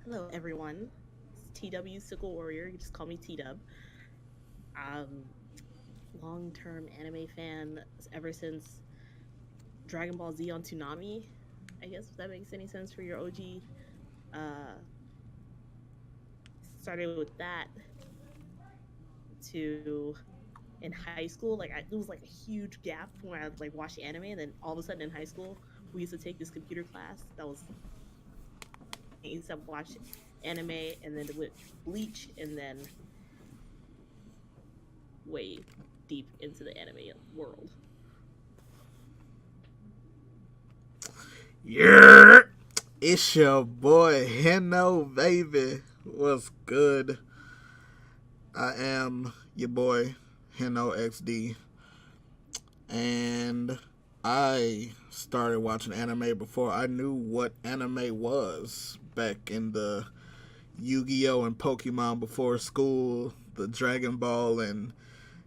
Hello, everyone. It's TWSickleWarrior. You just call me T-Dub. Um, long-term anime fan ever since Dragon Ball Z on Toonami. I guess if that makes any sense for your OG. Uh, Started with that to in high school. It was like a huge gap from when I like watched anime, and then all of a sudden in high school we used to take this computer class that was I used to watch anime and then with Bleach and then way deep into the anime world. Yeah, it's your boy Henno, baby. What's good? I am your boy Hennoxd, and I started watching anime before I knew what anime was. Back in the Yu-Gi-Oh and Pokemon before school, the Dragon Ball, and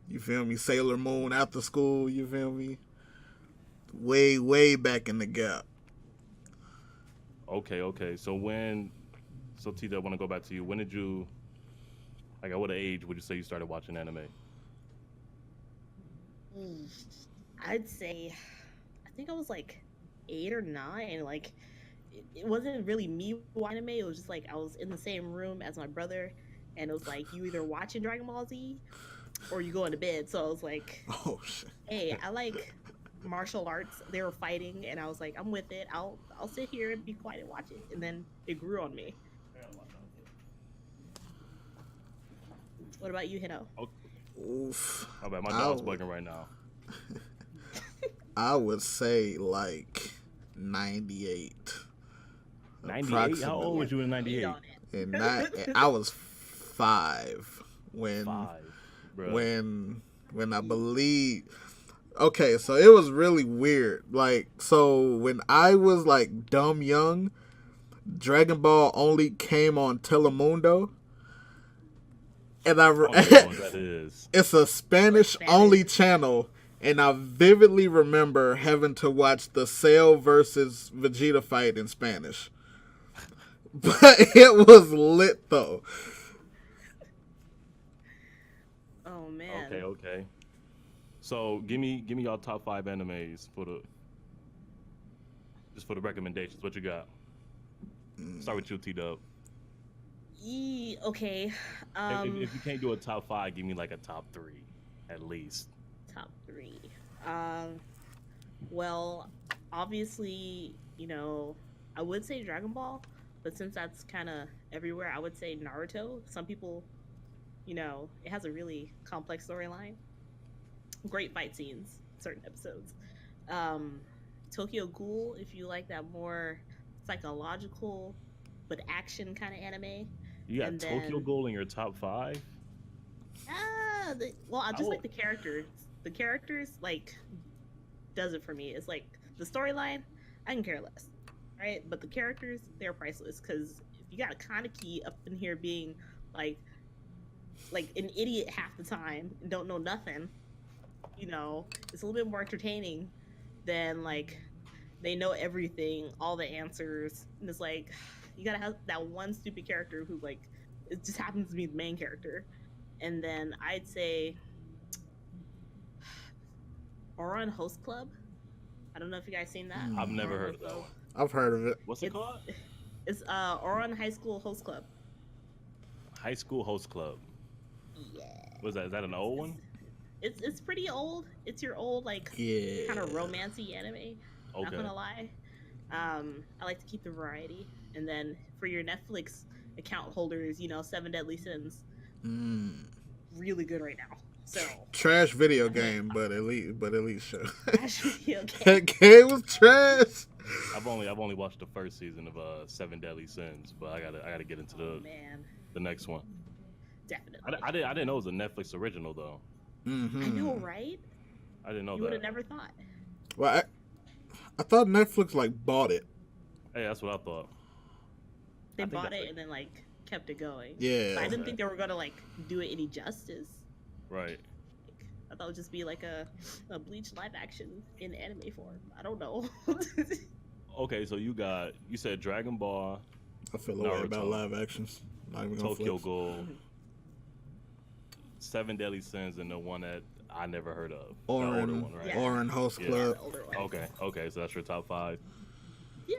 you feel me, Sailor Moon after school. You feel me? Way back in the gap. Okay. So T, I want to go back to you. When did you, like, at what age would you say you started watching anime? Mm. I'd say, I think I was like 8 or 9. It wasn't really me watching anime. It was just like I was in the same room as my brother, and it was like you either watching Dragon Ball Z or you going to bed. So I was like, Oh shit. hey, I like martial arts. They were fighting, and I was like, I'm with it. I'll sit here and be quiet and watch it. And then it grew on me. What about you, Hino? Oh, Oof. I bet my dog's bugging right now. I would say like 98. 98? How old was you in 98? And I was 5 when 5, bro. when I believe. Okay, so it was really weird. Like, so when I was like dumb young, Dragon Ball only came on Telemundo. And I don't know what that is. It's a Spanish only channel, and I vividly remember having to watch the Cell versus Vegeta fight in Spanish. But it was lit though. Oh man. Okay. So give me y'all top 5 animes for the recommendations. What you got? Start with you, T-Dub. Okay. If you can't do a top 5, give me like a top 3 at least. Top 3. Well, obviously, I would say Dragon Ball, but since that's kind of everywhere, I would say Naruto. Some people, it has a really complex storyline. Great fight scenes, certain episodes. Tokyo Ghoul, if you like that more psychological but action kind of anime. You got Tokyo Ghoul in your top 5? I just like the characters. The characters, like, does it for me. It's like the storyline, I can care less, right? But the characters, they're priceless. Because if you got a Kaneki up in here being like an idiot half the time and don't know nothing, it's a little bit more entertaining than like they know everything, all the answers, and it's like you gotta have that one stupid character who like it just happens to be the main character. And then I'd say Oron Host Club. I don't know if you guys seen that. I've never heard of that one. I've heard of it. What's it called? It's Oron High School Host Club. High School Host Club. Yeah. Was that? Is that an old one? It's pretty old. It's your old kind of romancy anime. Okay. Not gonna lie. I like to keep the variety. And then for your Netflix account holders, 7 Deadly Sins. Really good right now. So trash video game, but at least show. Trash video game. That game was trash. I've only watched the first season of 7 Deadly Sins, but I gotta get into the next one. Definitely. I didn't know it was a Netflix original though. Mm-hmm. I know, right? I didn't know you that. would have never thought. Well, I thought Netflix bought it. Hey, that's what I thought. They bought it and then kept it going. Yeah. But I didn't think they were gonna do it any justice. Right. I thought it would just be like a Bleach live action in anime form. I don't know. Okay, so you said Dragon Ball, I feel a way about Naruto. live actions. Not even gonna Tokyo flex. Ghoul, Seven Deadly Sins, and the one that I never heard of. The older Orin, one, right? Yeah. Orin Host Yeah. Yeah, Club. the older one. Okay, so that's your top 5. Yeah.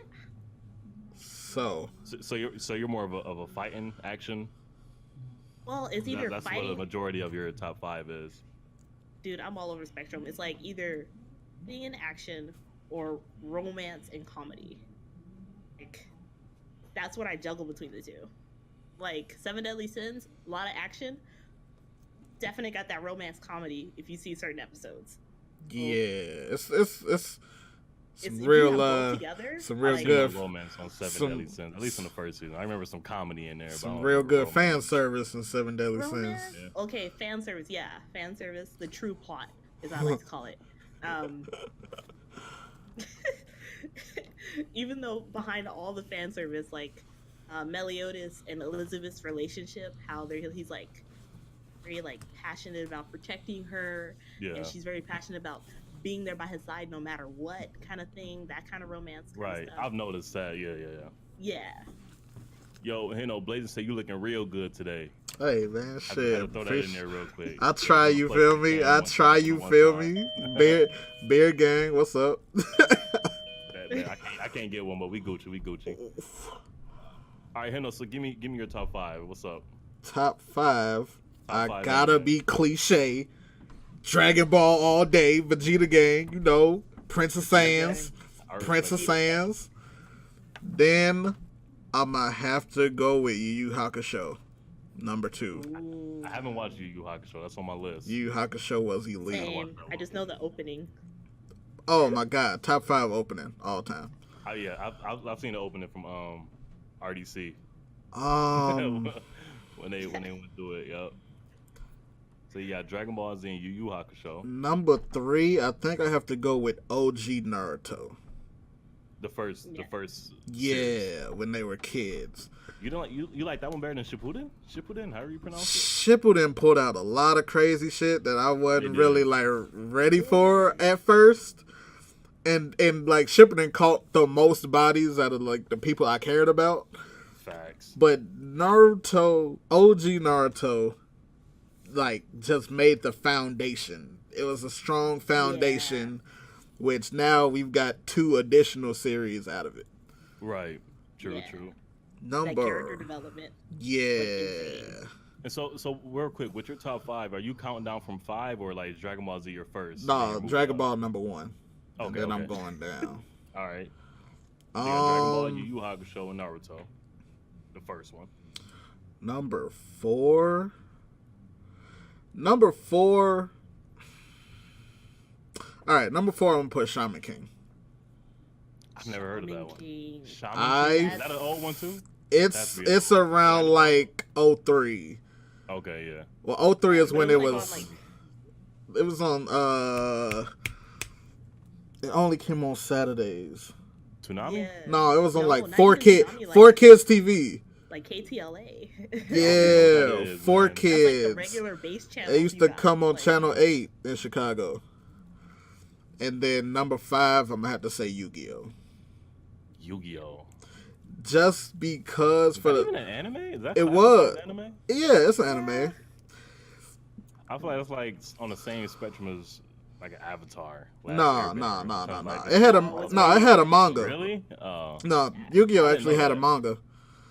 So So you're more of a fighting action. Well, it's either That's what fighting. the majority of your top 5 is. Dude, I'm all over the spectrum. It's like either being in action or romance and comedy. Like, that's what I juggle between the two. Like Seven Deadly Sins, a lot of action. Definitely got that romance comedy if you see certain episodes. yeah, it's It's some if you real have both together, some I real like good it. No romance on Seven some- Deadly Sins, at least in the first season. I remember some comedy in there. but I some don't real remember good fan romance. service in Seven Deadly Romance? Sins. Yeah. Okay, fan service. Yeah, fan service. The true plot, as I like to call it. Even though behind all the fan service, like Meliodas and Elizabeth's relationship, how he's like very like passionate about protecting her, Yeah. and she's very passionate about being there by his side no matter what, kind of thing. That kind of romance. Kind Right. Of stuff. I've noticed that. Yeah. Yeah. Yo, Blazer said you looking real good today. Hey man, I had to shit. throw that in appreciate- there real quick. I try, you Flex feel the me? gang I one try, time, you one feel time. me? Bear gang, what's up? Man, I can't get one, but we Gucci. All right, Henno, so give me your top 5. What's up? Top 5. Top I 5 gotta anime. be cliche. Dragon Ball all day, Vegeta gang, you know, Princess Sans, I respect Princess it. Sans. Then I'ma have to go with Yu Yu Hakusho, number 2. Ooh, I haven't watched Yu Yu Hakusho. That's on my list. Yu Yu Hakusho was elite. same. I just know the opening. Oh my god, top 5 opening all time. Yeah, I've seen the opening from RDC Um, when they went through it. Yep. So yeah, Dragon Ball Z and Yu Yu Hakusho. number 3, I think I have to go with OG Naruto. The first Yeah. series. Yeah, when they were kids. You don't like you like that one better than Shippuden? Shippuden, however you pronounce it. Shippuden pulled out a lot of crazy shit that I wasn't It did. really like ready for at first. And like Shippuden caught the most bodies out of like the people I cared about. Facts. But Naruto, OG Naruto, like just made the foundation. It was a strong foundation, which now we've got 2 additional series out of it. Right. True. Yeah. True. That character Number, development. yeah. And so real quick, with your top 5, are you counting down from 5 or like is Dragon Ball Z your first? No, Moving Dragon up? Ball number 1. And Okay. then okay. I'm going down. All right. So you got Dragon Ball, Yu Um, Yu Hakusho, and Naruto. The first one. number 4. Number 4. All right, number 4. I'm gonna put Shaman King. I've never heard of that one. King. Shaman I- King? Is that an old one too? It's That's it's around like 03. Okay, yeah. Well, 03 is But when it it was, was. like, It was on. It only came on Saturdays. Tsunami? Yeah. No, it was on No, like not 4 even Kids, Tsunami, like- 4 Kids TV. Like KTLA. that Yeah, is, 4 man. That's like Kids. the regular base channel. It used to come on Channel 8 in Chicago. And then number 5, I'm gonna have to say Yu-Gi-Oh. Yu-Gi-Oh. Just because Is for that even the an anime? Is that It classified was. as anime? yeah, it's an anime. I feel like it's like on the same spectrum as like an Avatar. No, Last no, Airbender, no, something no, like no. that. It had a Oh, it's no. It had a manga. Really? Oh, No, Yu-Gi-Oh I didn't actually know had a that. manga.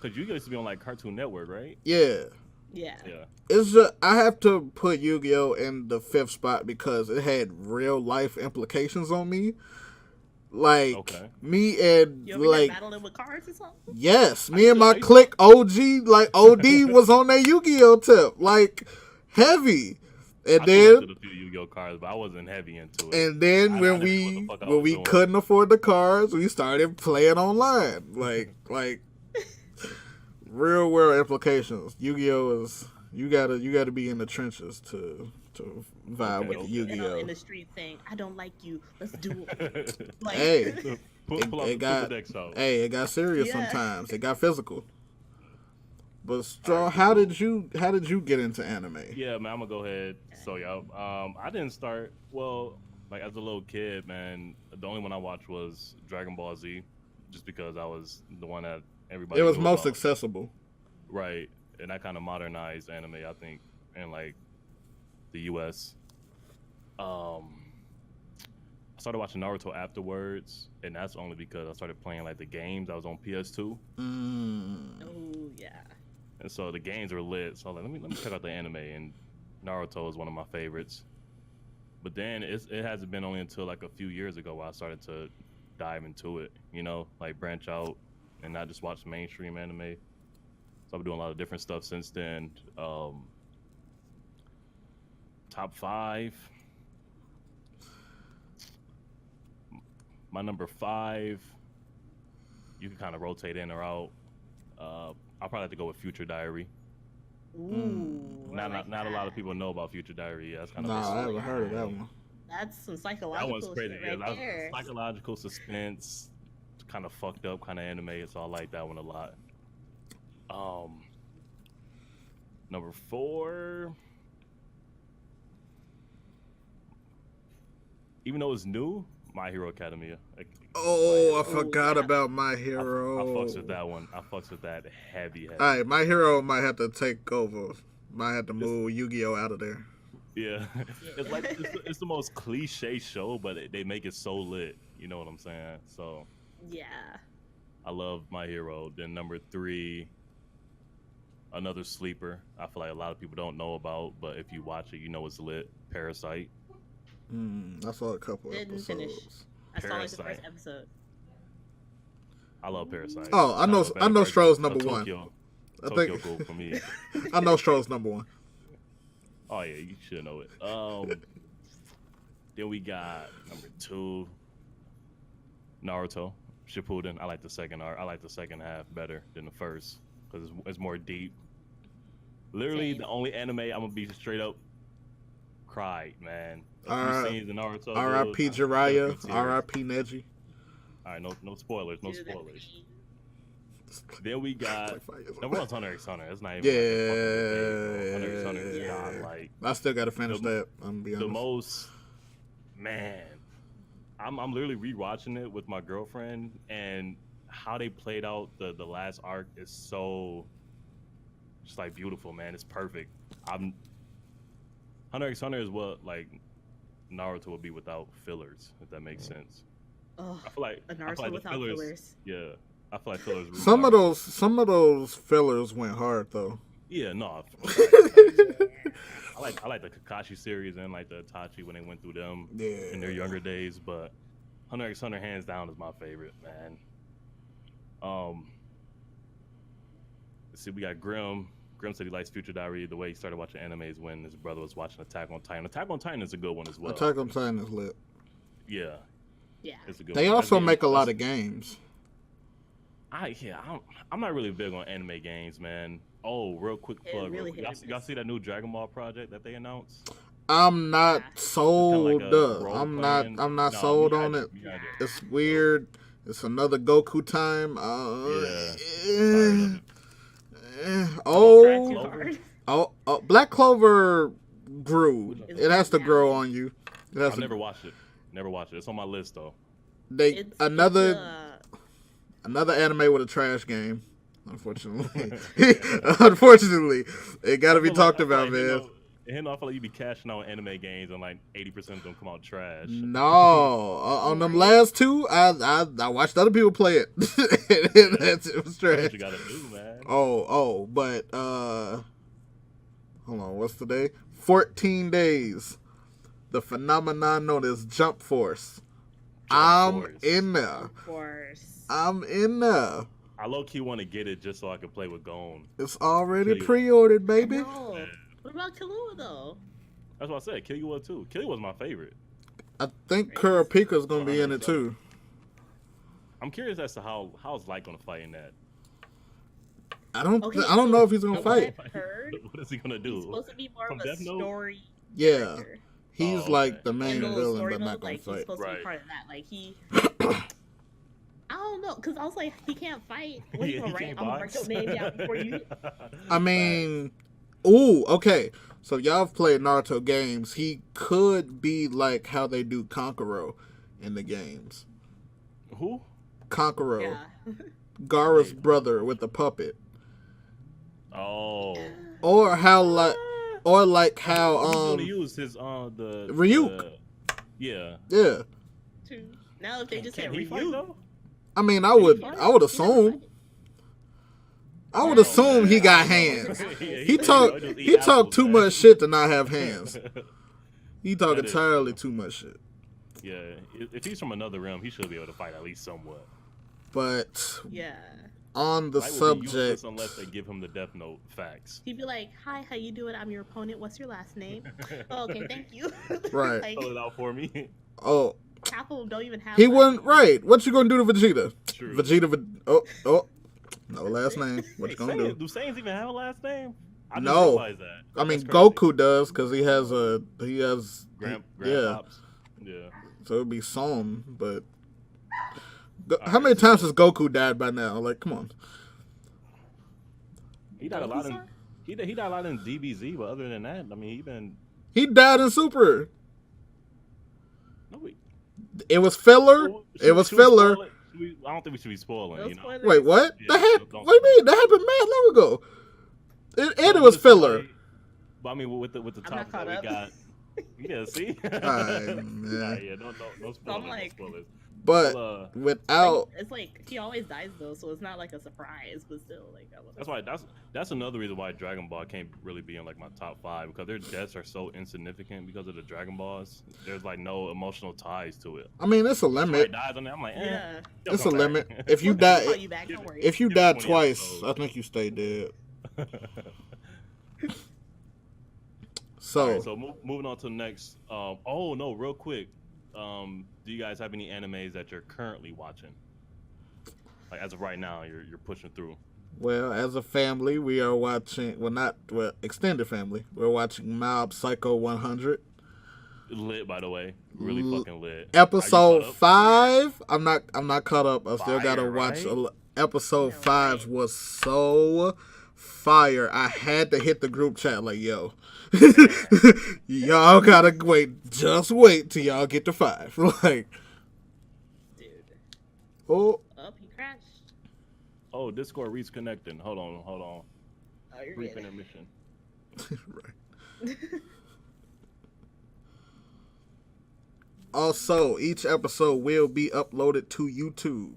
because Yu-Gi-Oh used to be on like Cartoon Network, right? Yeah. Yeah. Yeah. It's just I have to put Yu-Gi-Oh in the 5th spot because it had real life implications on me. Like Okay. me and You ever like get battling with cards or something? yes, me I and my used to- clique OG like OD was on that Yu-Gi-Oh tip like heavy, and I then collected a few Yu-Gi-Oh cards, but I wasn't heavy into it. and then I when didn't know what the fuck I when was we doing. couldn't afford the cards, we started playing online like real world implications. Yu-Gi-Oh is you gotta be in the trenches to vibe Okay, with okay. Yu-Gi-Oh. In the street saying, "I don't like you. Let's do it." Like, Hey, pull out it the got decks out. hey, it got serious Yeah. sometimes. It got physical. But Straw, how did you get into anime? Yeah, man, I'm gonna go ahead. So yeah, I didn't start like as a little kid, man. The only one I watched was Dragon Ball Z, just because I was the one that everybody. It was knew most about. accessible. Right, and that kind of modernized anime, I think, in like the U.S. I started watching Naruto afterwards, and that's only because I started playing like the games. I was on PS2, Oh yeah. and so the games were lit. So I was like, let me check out the anime, and Naruto is one of my favorites. But then it hasn't been only until like a few years ago where I started to dive into it. You know, like branch out and not just watch mainstream anime. So I've been doing a lot of different stuff since then. Top 5. My number 5. You can kind of rotate in or out. I'll probably have to go with Future Diary. Ooh. I Not like not a lot of that. people know about Future Diary. Yeah, that's kind of Nah, I haven't heard of that one. That's some that psychological one's crazy. shit Yeah, right that's there. psychological suspense, kind of fucked up kind of anime. So I like that one a lot. Number 4. Even though it's new, My Hero Academia. Oh, I forgot yeah. about My I Hero. fucks with that one. I fucks with that heavy. All right, My Hero might have to take over. Might have to move Yu-Gi-Oh out of there. Yeah, it's like it's the most cliche show, but they make it so lit. You know what I'm saying? So Yeah. I love My Hero. Then number 3, another sleeper. I feel like a lot of people don't know about, but if you watch it, you know it's lit. Parasite. I saw a couple Didn't episodes. finish. I saw like the first Parasite. episode. I love Parasite. Oh, I know Stroh's number one. Tokyo I think Ghoul for me. I know Stroh's number one. Oh yeah, you should know it. Then we got number 2, Naruto Shippuden. I like the second arc. I like the second half better than the first because it's more deep. Literally, Same. the only anime I'm gonna be straight up cried, man. A R- few scenes in Naruto. R.I.P. dude, Jiraiya. tears. R.I.P. Neji. All right, no spoilers, no Dude, spoilers. Then we got Like 5 years old. number 1's Hunter x Hunter. That's not even Yeah. Hunter x Hunter is Yeah. godlike. I still gotta finish The- that. I'm gonna be honest. The most, man, I'm literally rewatching it with my girlfriend, and how they played out the last arc is so just like beautiful, man. It's perfect. Hunter x Hunter is what like Naruto would be without fillers, if that makes sense. Oh, I feel like a I feel Naruto like the without fillers. Yeah, I feel like fillers. really Some of hard. those fillers went hard though. Yeah, no. I like the Kakashi series and like the Itachi when they went through them Yeah. in their younger days, but Hunter x Hunter hands down is my favorite, man. Let's see, we got Grim. Grim said he likes Future Diary. The way he started watching animes when his brother was watching Attack on Titan. Attack on Titan is a good one as well. Attack on Titan is lit. Yeah, Yeah. it's a good They one. also That's- make a lot that's- of games. I'm not really big on anime games, man. Oh, real quick It plug. really Y'all, hit or y'all miss. see that new Dragon Ball project that they announced? I'm not Yeah. sold. It's kinda like a role-playing- I'm not No, sold you on gotta- it. you gotta do it. It's weird. It's another Goku time. Tired of it. Tried too Oh, hard. oh, Black Clover grew. It's It has to now. grow on you. It has I've to, never watched it. Never watched it. It's on my list though. It's Another anime with a trash game. Unfortunately, unfortunately, it got to be talked about, man. I feel like you be cashing out anime games and like 80% of them come out trash. No, on them last two, I watched other people play it. Yeah. It was That's trash. what you gotta do, man. But hold on, what's today? 14 days. The phenomenon known as Jump Force. I'm Force. in there. Of course. I'm in there. I low key want to get it just so I can play with Gon. It's already Kill you. pre-ordered, baby. No. What about Killua though? That's what I said. Killua too. Killua was my favorite. I think Kurapika's gonna be in it too. I'm curious as to how it's like gonna fight in that. I don't Okay, know if he's gonna so fight. I've heard What is he gonna he's do? supposed to be more From of a Death Note? story. Yeah, character. he's Oh, like okay. the main And the villain, story but not mode, gonna like he's fight. supposed to Right. be part of that. Like he, I don't know, cause I was like, he can't fight. What Yeah, you gonna he write? can't I'm gonna write box. your name down before you. I mean, ooh, okay. So y'all have played Naruto games. He could be like how they do Kankuro in the games. Who? Kankuro. Yeah. Gaara's brother with the puppet, Oh. or how like how He's gonna use his the Ryuk. Yeah. Yeah. True. Now if they just Can said he fight Ryu, though? I mean, I Can he would fight? assume. I would No, assume he man. got I don't know. hands. Yeah, He talk just eat he talk apples, too man. much shit to not have hands. He talk That is entirely true. too much shit. Yeah, if he's from another realm, he should be able to fight at least somewhat. But yeah, on the Fight will be useless subject, unless they give him the Death Note facts. he'd be like, "Hi, how you doing? I'm your opponent. What's your last name?" Oh, okay, thank you. Right. Like, Spell it out for me. oh, half of them don't even have. he last wasn't names. right. What you gonna do to Vegeta? True. Oh, no last name. What you gonna do? Do Saiyans even have a last name? I just No. realized that. I mean, That's crazy. Goku does because he has yeah. Grandpops. Yeah. So it'd be Son, but how Alright, many so- times has Goku died by now? Like, come on. He died a lot in Goku-san? he died a lot in DBZ, but other than that, I mean, He died in Super. no, It was filler. Should It was should we filler. spoil it? I don't think we should be spoiling. No You know. spoilers. Wait, what? Yeah, That happened? don't What do you spoil mean? That happened mad long ago. And it was Just filler. like- But I mean, with the I'm not topic that caught we up. got. Yeah, see. man. Yeah, no spoilers. I'm like- no spoilers. But Well, without, It's like he always dies though, so it's not like a surprise, but still, like I was. that's why that's another reason why Dragon Ball can't really be in like my top 5 because their deaths are so insignificant because of the Dragon Balls. There's like no emotional ties to it. I mean, it's a Somebody limit. dies on there, I'm like, eh. Yeah. they'll It's a come back. limit. If you I'll die, call you back. Don't worry. if you Give it die 20 twice, episodes. I think you stay dead. All So, right, so moving on to the next. Oh no, real quick. Do you guys have any animes that you're currently watching? Like as of right now, you're pushing through. well, as a family, we are watching. Extended family. We're watching Mob Psycho 100. Lit, by the way, really fucking lit. Are you Episode caught up? 5. I'm not caught up. I still gotta Fire, watch. right? Episode No, 5 right. was so fire. I had to hit the group chat like, yo, y'all gotta wait. Just wait till y'all get to 5. Like, Dude. oh, Up, he crashed. Oh, Discord reconnecting. Hold on. Oh, you're Brief good. intermission. right. Also, each episode will be uploaded to YouTube.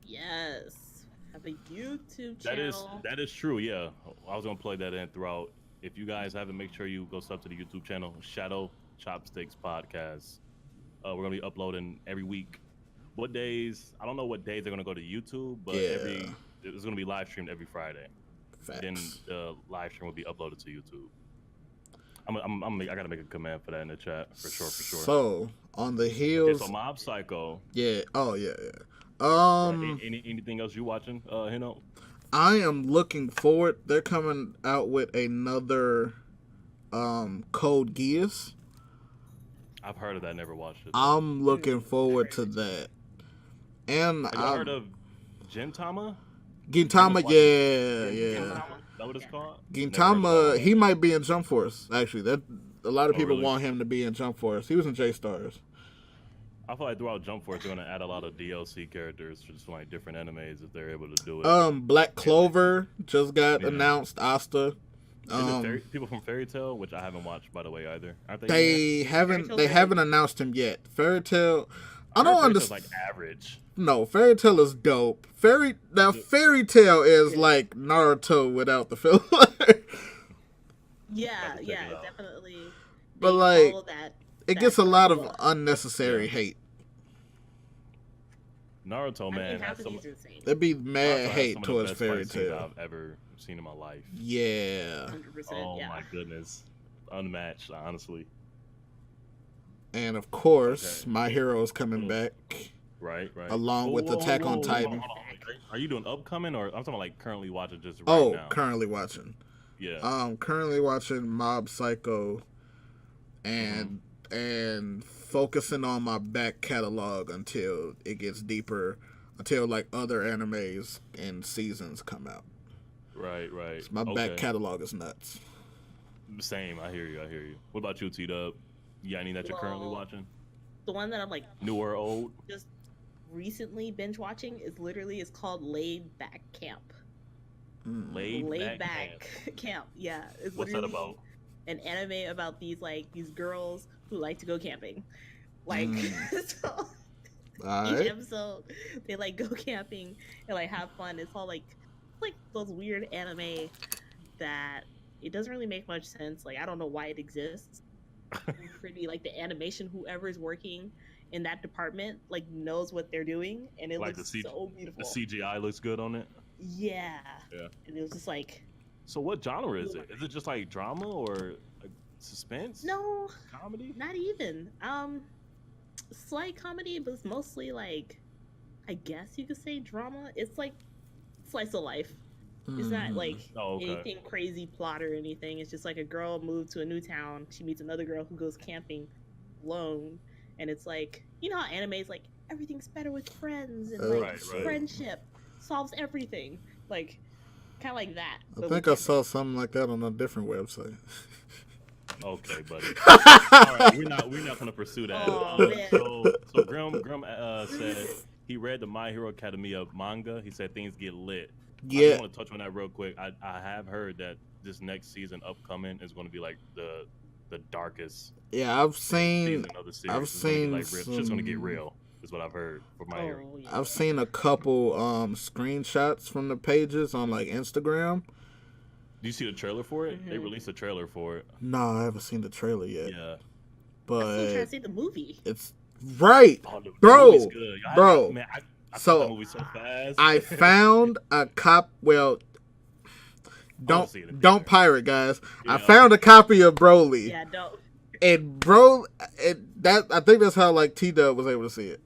Yes. Have a YouTube That channel. is true. Yeah, I was gonna plug that in throughout. If you guys haven't, make sure you go sub to the YouTube channel, Shadow Chopsticks Podcast. We're gonna be uploading every week. What days? I don't know what days they're gonna go to YouTube, but Yeah. it's gonna be live streamed every Friday. Then Facts. the live stream will be uploaded to YouTube. I gotta make a command for that in the chat for sure. So, on the Okay, heels, so Mob Psycho. yeah. Oh, yeah. Anything else you watching, Henno? I am looking forward. They're coming out with another Code Geass. I've heard of that. Never watched it. I'm looking forward to that. And Have you heard of Gintama? Gintama, yeah. Is that what it's called? Never heard of Gintama, that. he might be in Jump Force. Actually, that a lot of Oh, people really? want him to be in Jump Force. He was in J Stars. I feel like throughout Jump Force, they're gonna add a lot of DLC characters for just like different animes if they're able to do it. Black Clover just got Yeah. announced. Asta. Isn't it people from Fairy Tail, which I haven't watched by the way either. Aren't they? They haven't Tail's they good. haven't announced him yet. Fairy Tail. I don't Fairy Tail's understand. like average. No, Fairy Tail is dope. Fairy Tail is Yeah. like Naruto without the filler. Yeah, Have to check yeah, it out. definitely. But, They like, follow that It gets a lot of formula. unnecessary Yeah. hate. Naruto, I man, mean, half has of some, these insane. There'd be Naruto mad has hate some of the towards best Fairy fight scenes Tail. I've ever seen in my life. Yeah. 100%. Oh yeah. my goodness, unmatched, honestly. And of course, Okay. My Hero is coming back. Right. Along with Attack on Titan. hold on. Are you doing upcoming or I'm talking about like currently watching just right Oh, now? currently watching. Yeah. Currently watching Mob Psycho and focusing on my back catalog until it gets deeper, until like other animes and seasons come out. Right. My Okay. back catalog is nuts. Same. I hear you. What about you, T-Dub? You got any that you're currently Well, watching? The one that I'm like New or old? just recently binge watching is literally it's called Laid Back Camp. Laid Back Camp. Yeah, it's What's that literally about? an anime about these girls who like to go camping. Like so each Alright. episode they like go camping and like have fun. It's all like those weird anime that it doesn't really make much sense. Like I don't know why it exists. Pretty like the animation, whoever's working in that department like knows what they're doing, and it Like looks the so beautiful. The CGI looks good on it. Yeah. Yeah. And it was just like, So what genre is it? Is it just like drama or like suspense? no, Comedy? not even. Slight comedy, but it's mostly like, I guess you could say drama. It's like slice of life. It's not like anything crazy plot or anything. It's just like a girl moved to a new town. She meets another girl who goes camping alone, and it's like, you know how anime is like everything's better with friends and like friendship solves everything, like kind of like that. I think I saw something like that on a different website. Okay, buddy. All right, we're not gonna pursue that. So Grim said he read the My Hero Academia manga. He said things get lit. Yeah. I just want to touch on that real quick. I have heard that this next season upcoming is going to be like the darkest. Yeah, I've seen. Season of the series. I've seen. It's just going to get real. Is what I've heard from My Hero. Yeah. I've seen a couple screenshots from the pages on like Instagram. Do you see the trailer for it? Mm-hmm. They released a trailer for it. No, I haven't seen the trailer yet. Yeah. But I'm still trying to see the movie. It's right, bro. Bro. Man, I saw that movie so fast. I found a Well, don't pirate, guys. Yeah. I found a copy of Broly. Yeah, don't. And I think that's how like T-Dub was able to see it.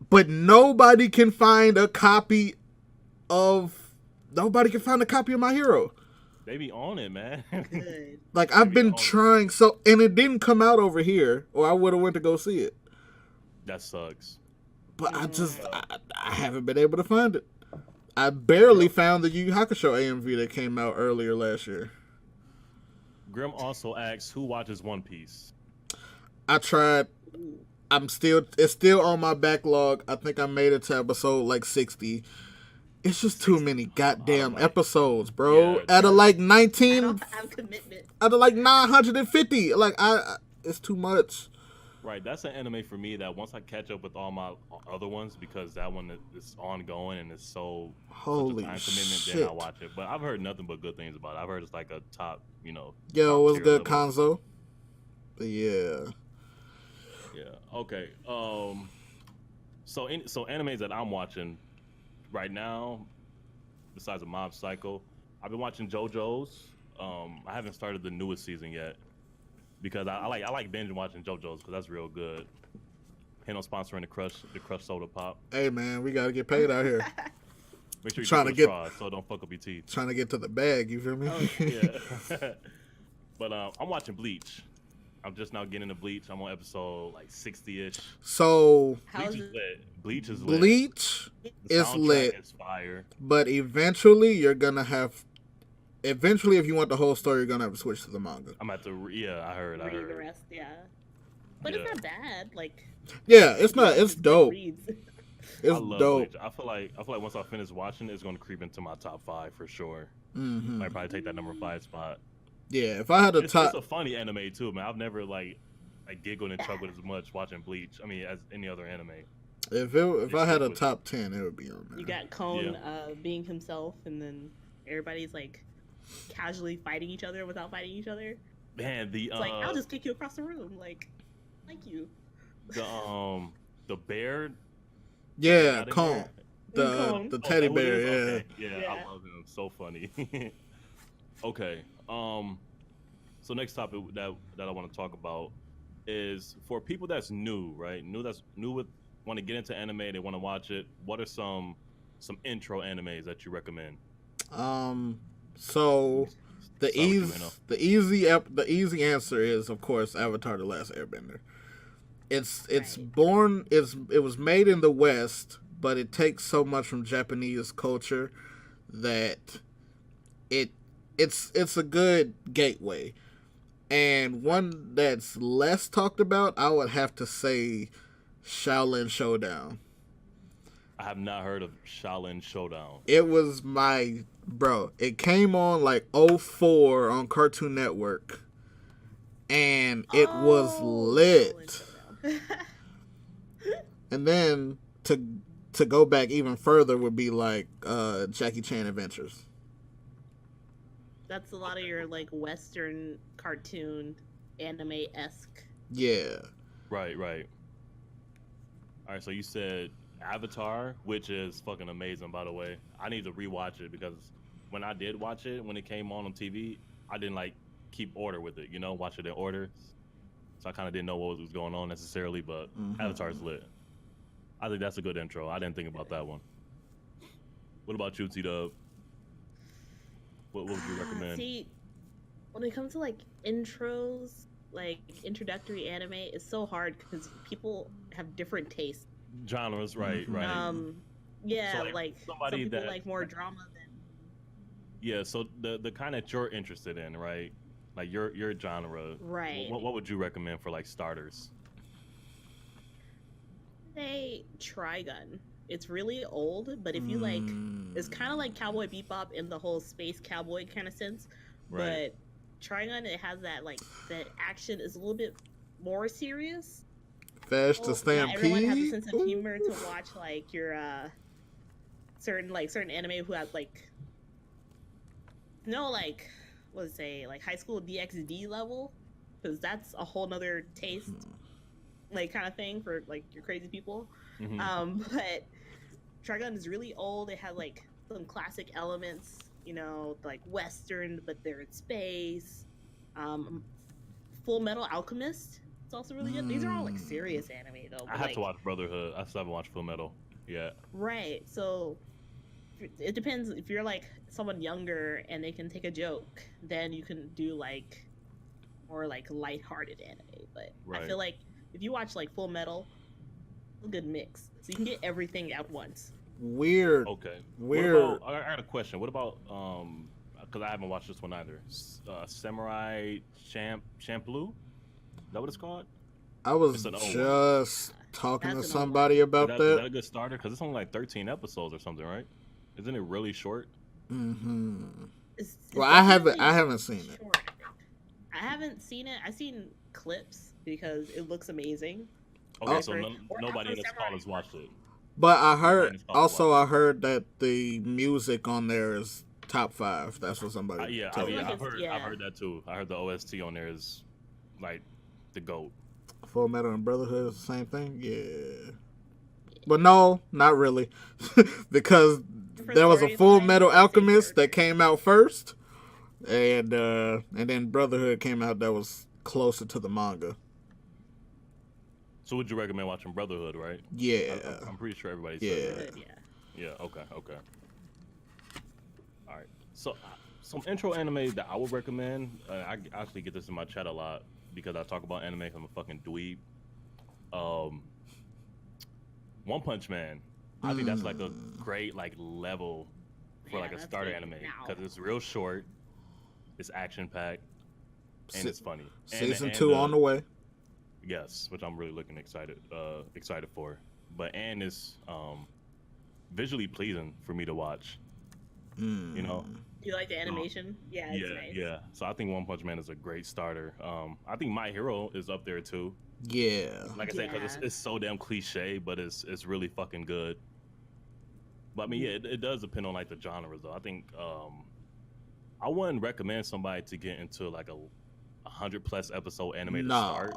But nobody can find a copy of My Hero. They be on it, man. Good. Like I've been trying and it didn't come out over here, or I would have went to go see it. That sucks. But I haven't been able to find it. I barely found the Yu Yu Hakusho AMV that came out earlier last year. Grim also asks, who watches One Piece? I tried. It's still on my backlog. I think I made it to episode like 60. It's just too many goddamn episodes, bro. Yeah, out of like 19. I don't have commitment. Out of like 950. Like it's too much. Right, that's an anime for me that once I catch up with all my other ones, because that one is ongoing and it's so holy time commitment, shit. then I watch it. But I've heard nothing but good things about it. I've heard it's like a top, Yo, top it was good, level. Konzo. But yeah. Yeah. Okay. So animes that I'm watching right now, besides the Mob Psycho, I've been watching JoJo's. I haven't started the newest season yet. Because I like binge watching JoJo's because that's real good. Hennoxd sponsoring the Crush Soda Pop. Hey man, we gotta get paid out here. Make sure you trying to get straws so don't fuck up your teeth. Trying to get to the bag, you feel me? Oh, yeah. But I'm watching Bleach. I'm just now getting into Bleach. I'm on episode like 60-ish. So Bleach is lit. Bleach is lit. Is fire. But eventually you're gonna have. Eventually, if you want the whole story, you're gonna have to switch to the manga. I'm at the I heard. Read the rest, yeah. But it's not bad. Like. Yeah, it's not. It's dope. It's dope. Bleach. I feel like once I finish watching it, it's gonna creep into my top 5 for sure. Mm-hmm. Might probably take that number 5 spot. Yeah, if I had a top. It's a funny anime too, man. I've never like giggled and chuckled as much watching Bleach. I mean, as any other anime. If I had a top 10, it would be on there. You got Cone being himself, and then everybody's like casually fighting each other without fighting each other. Man, it's like I'll just kick you across the room, like, thank you. The bear. Yeah, Cone. The teddy bear. Yeah. Okay. Yeah, I love him. So funny. Okay. So next topic that I want to talk about is for people that's new, right? Want to get into anime, they want to watch it. What are some intro animes that you recommend? So the easy answer is, of course, Avatar: The Last Airbender. It was made in the West, but it takes so much from Japanese culture that it's a good gateway. And one that's less talked about, I would have to say Shaolin Showdown. I have not heard of Shaolin Showdown. It was my bro. It came on like '04 on Cartoon Network, and it was lit. And then to go back even further would be like Jackie Chan Adventures. That's a lot of your like Western cartoon anime-esque. Yeah. Right. All right, so you said Avatar, which is fucking amazing, by the way. I need to rewatch it because when I did watch it, when it came on TV, I didn't like keep order with it, watch it in order. So I kind of didn't know what was going on necessarily, but Avatar's lit. I think that's a good intro. I didn't think about that one. What about you, T-Dub? What would you recommend? See, when it comes to like intros, like introductory anime, it's so hard because people have different tastes. Genres, right. Yeah, So, like some somebody people that- like more drama than. Yeah, so the kind that you're interested in, right? Like your genre. Right. What would you recommend for like starters? Say Trigun. It's really old, but if you like, it's kind of like Cowboy Bebop in the whole space cowboy kind of sense. Right. But Trigun, it has that like that action is a little bit more serious. Fast to Not Stampede. everyone has a sense of humor to watch like your certain anime who have like let's say like high school DxD level, because that's a whole nother taste like kind of thing for like your crazy people. But Trigun is really old. It has like some classic elements, like Western, but they're in space. Full Metal Alchemist. It's also really good. These are all like serious anime though. I have to watch Brotherhood. I still haven't watched Full Metal yet. Right. So it depends. If you're like someone younger and they can take a joke, then you can do like more like lighthearted anime. But I feel like if you watch like Full Metal, a good mix. So you can get everything at once. Weird. Okay. Weird. I got a question. What about because I haven't watched this one either. Samurai Champloo? Is that what it's called? I was just talking to somebody about Is that. that a good starter? Because it's only like 13 episodes or something, right? Isn't it really short? It's Well, I haven't definitely seen it. short, I think. I haven't seen it. I've seen clips because it looks amazing. Okay, so Or nobody in this Samurai. call has watched it. But I heard that the music on there is top 5. That's what somebody told me. I've heard that too. I heard the OST on there is like the GOAT. Full Metal and Brotherhood is the same thing? Yeah. But no, not really. Because there was a Full Metal Alchemist that came out first, and then Brotherhood came out that was closer to the manga. So would you recommend watching Brotherhood, right? Yeah. I'm pretty sure everybody said that. Yeah. Yeah, okay. All right. So some intro anime that I would recommend, I actually get this in my chat a lot because I talk about anime because I'm a fucking dweeb. One Punch Man. I think that's like a great like level for like a starter anime because it's real short, it's action packed, and it's funny. Season 2 on the way. Yes, which I'm really excited for. But is visually pleasing for me to watch. You know. Do you like the animation? Yeah, it's nice. Yeah. So I think One Punch Man is a great starter. I think My Hero is up there too. Yeah. Like I said, because it's so damn cliche, but it's really fucking good. But I mean, yeah, it does depend on like the genres though. I think I wouldn't recommend somebody to get into like a 100+ episode anime to start.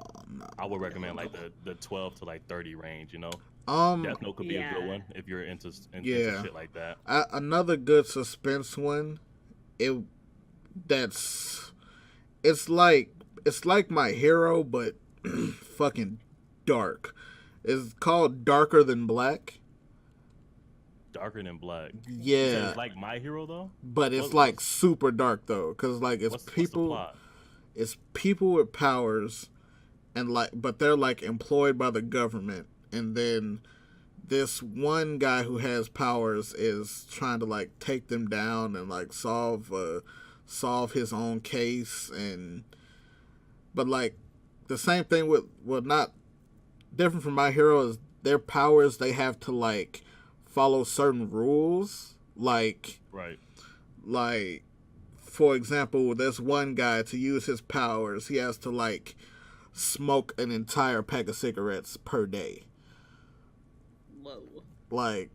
I would recommend like the 12 to like 30 range. Death Note could be a good one if you're into shit like that. Another good suspense one. It's like My Hero, but fucking dark. It's called Darker Than Black. Darker Than Black. Yeah. So it's like My Hero though. But it's like super dark though, because like what's the plot? It's people with powers, but they're like employed by the government, and then this one guy who has powers is trying to like take them down and like solve his own case, but like the same thing with not different from My Hero is their powers. They have to like follow certain rules. Like Right. For example, there's one guy to use his powers. He has to like smoke an entire pack of cigarettes per day. Whoa. Like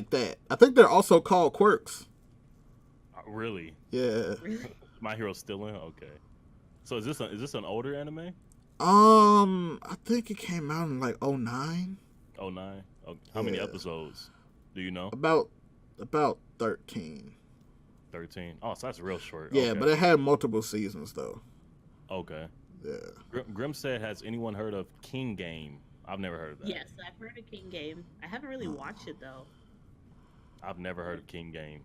that. I think they're also called quirks. Really? Yeah. Really? My Hero's still in? Okay. So is this an older anime? I think it came out in like 09. Oh, 9? Oh, how many Yeah. episodes? Do you know? About 13. 13. Oh, so that's real short. Yeah, Okay. but it had multiple seasons though. Okay. Yeah. Grim said, has anyone heard of King Game? I've never heard of that. Yes, I've heard of King Game. I haven't really watched it though. I've never heard of King Game.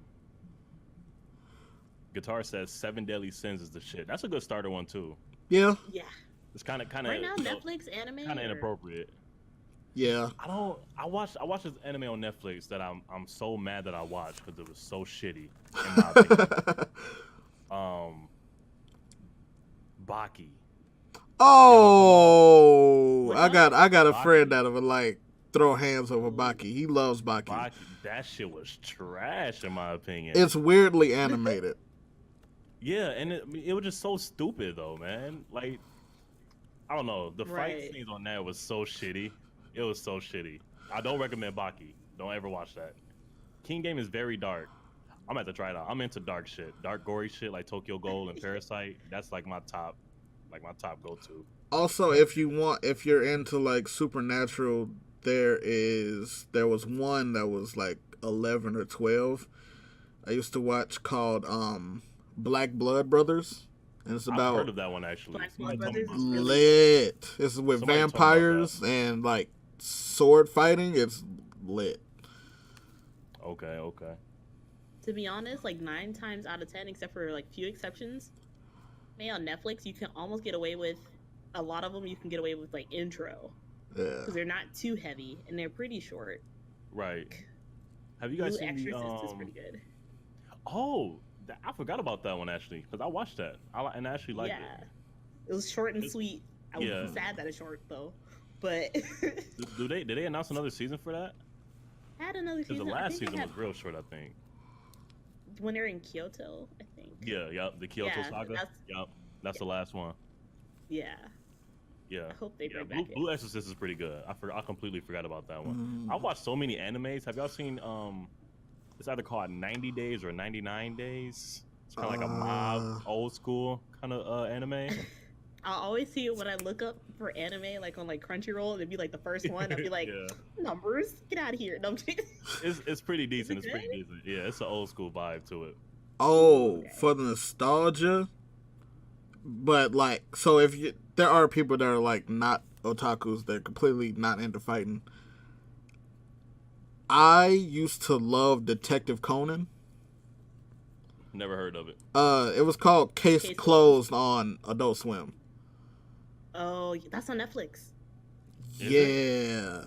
Guitar says 7 Deadly Sins is the shit. That's a good starter one too. Yeah. Yeah. It's kind of Right now, Netflix anime. kind of or- inappropriate. Yeah. I watched this anime on Netflix that I'm so mad that I watched because it was so shitty in my opinion. Baki. Oh, I got a Baki. friend that would like throw hands over Baki. He loves Baki. Baki, that shit was trash in my opinion. It's weirdly animated. Yeah, and it was just so stupid though, man. Like, I don't know. The Right. fight scenes on that was so shitty. It was so shitty. I don't recommend Baki. Don't ever watch that. King Game is very dark. I'm gonna have to try it out. I'm into dark shit, dark gory shit like Tokyo Ghoul and Parasite. That's like my top go-to. Also, if you're into like supernatural, there was one that was like 11 or 12. I used to watch called Black Blood Brothers, and it's I've about heard of that one actually. Black Somebody Blood told me Brothers? about that. lit. It's with Somebody told me about vampires and like sword fighting. It's lit. Okay. To be honest, like 9 times out of 10, except for like few exceptions, on Netflix you can almost get away with a lot of them. You can get away with like intro Yeah. because they're not too heavy and they're pretty short. Right. Have you guys Blue seen the Exorcist is pretty good. Oh, I forgot about that one actually because I watched that. And I actually liked Yeah, it was short and It's- sweet. I was yeah. sad that it's short though, but it. Did they announce another season for that? had another Because season. the I last think they season had- was real short, I think. when they're in Kyoto, I think. Yeah, the Kyoto Yeah, Saga. that's- Yep, that's the last one. Yeah, Yeah. I hope they Yeah, bring back Blue Exorcist is pretty good. I completely forgot about that one. Mm. I watched so many animes. Have y'all seen it's either called 90 Days or 99 Days? It's kind of like a mob, old school kind of anime. I'll always see it when I look up for anime, like on like Crunchyroll. It'd be like the first one. I'd be like, Yeah. numbers, get out of here. No, I'm kidding. It's pretty decent. Is It's it pretty decent. Yeah, it's an old school vibe to it. Oh, Okay. for the nostalgia. But like, so there are people that are like not otakus, they're completely not into fighting. I used to love Detective Conan. Never heard of it. It was called Case Case Closed on Adult Swim. Oh, that's on Netflix. Is Yeah.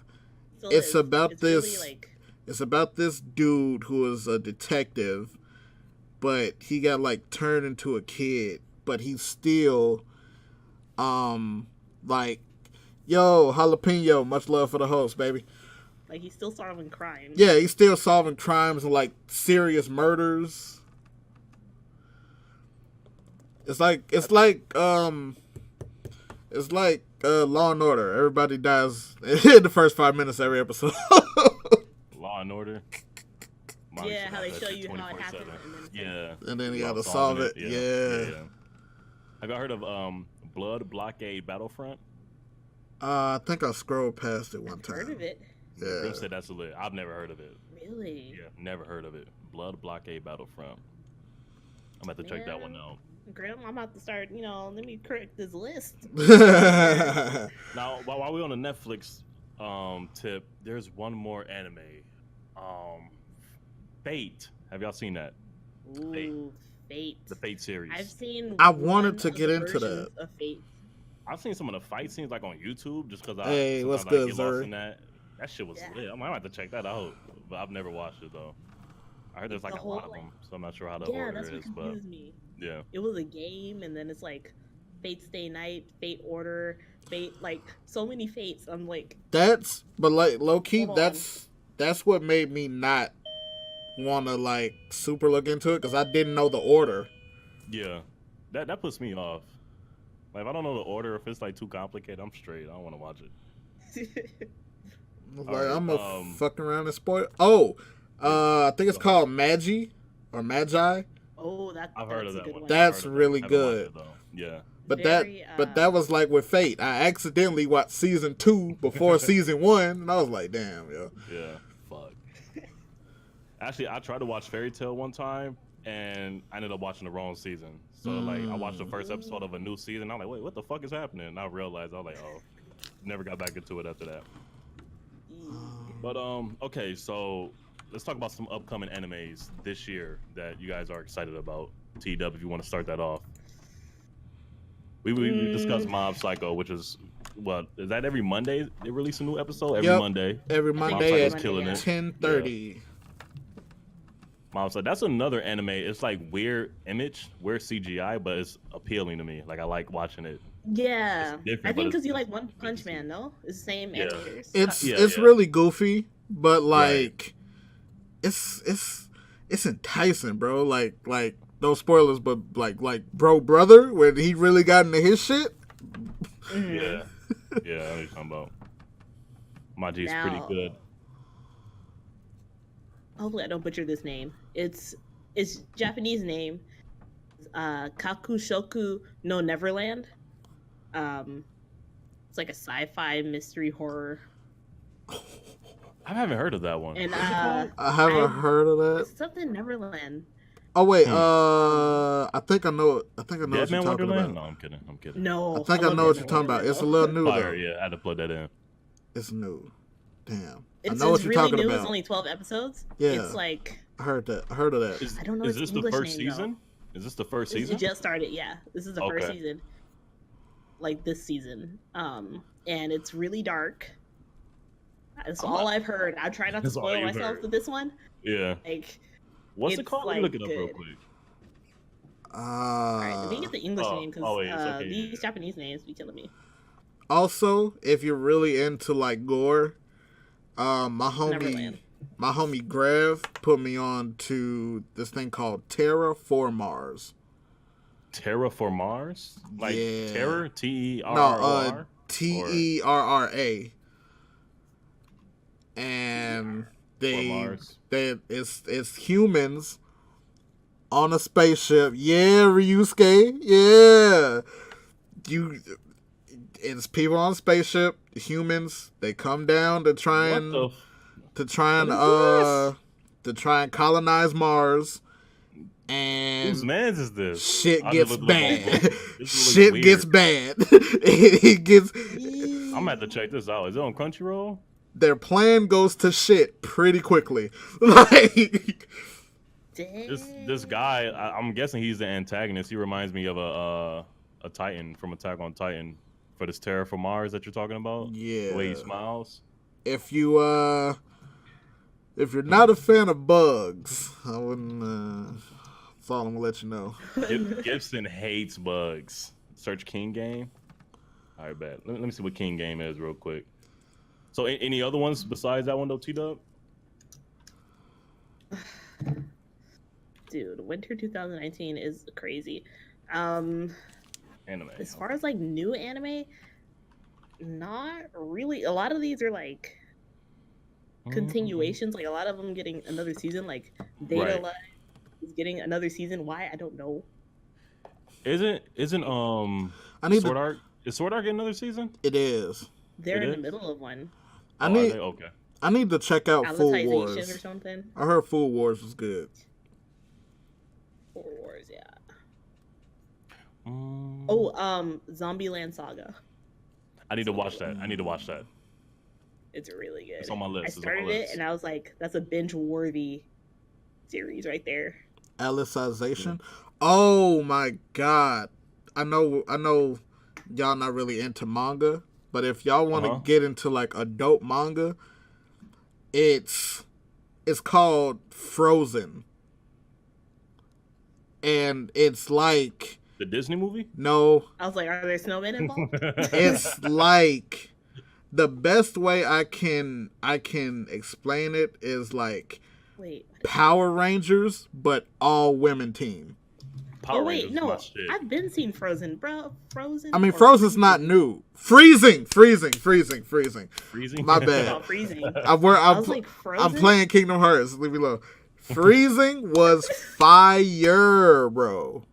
Still It's is. about It's really, this- like, It's about this dude who is a detective, but he got like turned into a kid, but he's still like, yo, jalapeno, much love for the host, baby. he's still solving crimes. Yeah, he's still solving crimes and like serious murders. It's like Law and Order. Everybody dies in the first 5 minutes of every episode. Law and Order. Mine Yeah, used to how they watch show that you shit how it 24/7. happened, and then it's like- Yeah. And then you While gotta solve it. Yeah. Yeah. Have y'all heard of Blood Blockade Battlefront? I think I scrolled past it one I've time. heard of it. Yeah. Grim said that's a lit. I've never heard of it. Really? Yeah, never heard of it. Blood Blockade Battlefront. I'm about to check that one Man. out. Grim, I'm about to start, let me correct this list. Now, while we're on the Netflix tip, there's one more anime. Fate. Have y'all seen that? Ooh, Fate. The Fate series. I've seen. I wanted one to of get the into versions that. Of Fate. I've seen some of the fight scenes like on YouTube just because Hey, what's sometimes I good, get lost Zuri? in that. That shit was Yeah. lit. I might have to check that out, but I've never watched it though. I heard there's like The a lot whole, of them, so I'm not sure how the Yeah, order that's what is, but confused me. yeah. It was a game, and then it's like Fate Stay Night, Fate Order, fate, like so many fates. I'm like, but like low key, hold on. that's what made me not want to like super look into it because I didn't know the order. Yeah, that puts me off. Like if I don't know the order, if it's like too complicated, I'm straight. I don't want to watch it. I was All like, right, I'm gonna fuck around and spoil. Oh, I think it's called Magi or Magi. Oh, I've that's heard of a that good one. one. That's I've heard of really that. Haven't watched good. it, though. Yeah. But Very, that was like with Fate. I accidentally watched season 2 before season 1, and I was like, damn, yo. Yeah. Fuck. Actually, I tried to watch Fairy Tail one time, and I ended up watching the wrong season. So like, I watched the first episode of a new season. I'm like, wait, what the fuck is happening? And I realized I was like, oh, never got back into it after that. But okay, so let's talk about some upcoming animes this year that you guys are excited about. T-Dub, if you want to start that off. We discussed Mob Psycho, which is what is that every Monday they release a new episode every Monday. Every I think Monday it's at killing it. 10:30. Mob Psycho, that's another anime. It's like weird weird CGI, but it's appealing to me. Like I like watching it. Yeah, It's different, I but think it's- because you like it's One good to Punch see. Man, no? It's the same Yeah. animators. It's really goofy, but like it's enticing, bro. Like no spoilers, but like brother, where he really got into his shit. Mhm. Yeah, yeah, I know what you're talking about. Maji's pretty Now- good. Hopefully, I don't butcher this name. It's Japanese name. Kakushoku no Neverland. It's like a sci-fi mystery horror, I haven't heard of that one. and I haven't heard of that. it's something Neverland. Oh wait, I think I know what Dead you're Man talking Wonderland? about. No, I'm kidding. No, I think I love know what Dead you're Man talking about. Wonderland, It's a though. little new Fire, though. yeah, I had to plug that in. It's new. Damn. It's, I know what it's you're really talking new. about. It's only 12 episodes. Yeah. It's like I heard that. I heard of that. Is, I don't know Is its this the English first name, though. season? Is this the first It season? just started. Yeah, this is the first Okay. season. Like this season, and it's really dark. That's all I've heard. I try not to That's all spoil you've myself heard. with this one. Yeah. Like, What's it it's, called? Let me like, look it up real good. quick. all right, let me get the English oh, name because oh, wait, it's okay, these yeah. Japanese names be killing me. Also, if you're really into like gore, my Neverland. homie Grav put me on to this thing called Terra for Mars. Terra for Mars? Like Yeah. Terror? Terror? No, Terra. And Mars. it's humans on a spaceship. Yeah, Ryusuke. Yeah. It's people on a spaceship, humans, they come down to try and What the to try and colonize Mars. whose And man's is this? shit I gets just looked it up on bad. Google. This Shit looks gets weird. bad. It gets I'm gonna have to check this out. Is it on Crunchyroll? their plan goes to shit pretty quickly. Like This guy, I'm guessing he's the antagonist. He reminds me of a Titan from Attack on Titan for this Terra for Mars that you're talking about. Yeah. The way he smiles. if you're not a fan of bugs, I wouldn't that's all I'm gonna let you know. Gibson hates bugs. Search King Game. All right, bet. Let me see what King Game is real quick. So, any other ones besides that one though, T-Dub? Dude, winter 2019 is crazy. Anime. As far as like new anime, not really. A lot of these are like continuations. Like a lot of them getting another season. Like Data Right. Life is getting another season. Why? I don't know. Isn't I need Sword to, Art? Is Sword Art getting another season? it is. They're It in is? the middle of one. I Oh, are need they? Okay. I need to check out Full Alicization or Wars. something. I heard Full Wars was good. Four Wars, yeah. Mm, Oh, Zombieland Saga. I need to watch that. I need to watch that. It's really good. It's on my list. I It's on my started it list. and I was like, that's a binge-worthy series right there. Alicization. Oh my god. I know y'all not really into manga, but if y'all want to Uh-huh. get into like adult manga, it's called Frozen. And it's like The Disney movie? No, I was like, are there snowmen involved? it's like the best way I can explain it is like Wait. Power Rangers, but all women team. Power Oh wait, Rangers is no. my shit. I've been seeing Frozen, bro. Frozen. I mean, or Frozen's not Freezing? new. Freezing. Freezing? My Oh, bad. Freezing. I'm was like, I'm Frozen? playing Kingdom Hearts. Leave me alone. Freezing was fire, bro.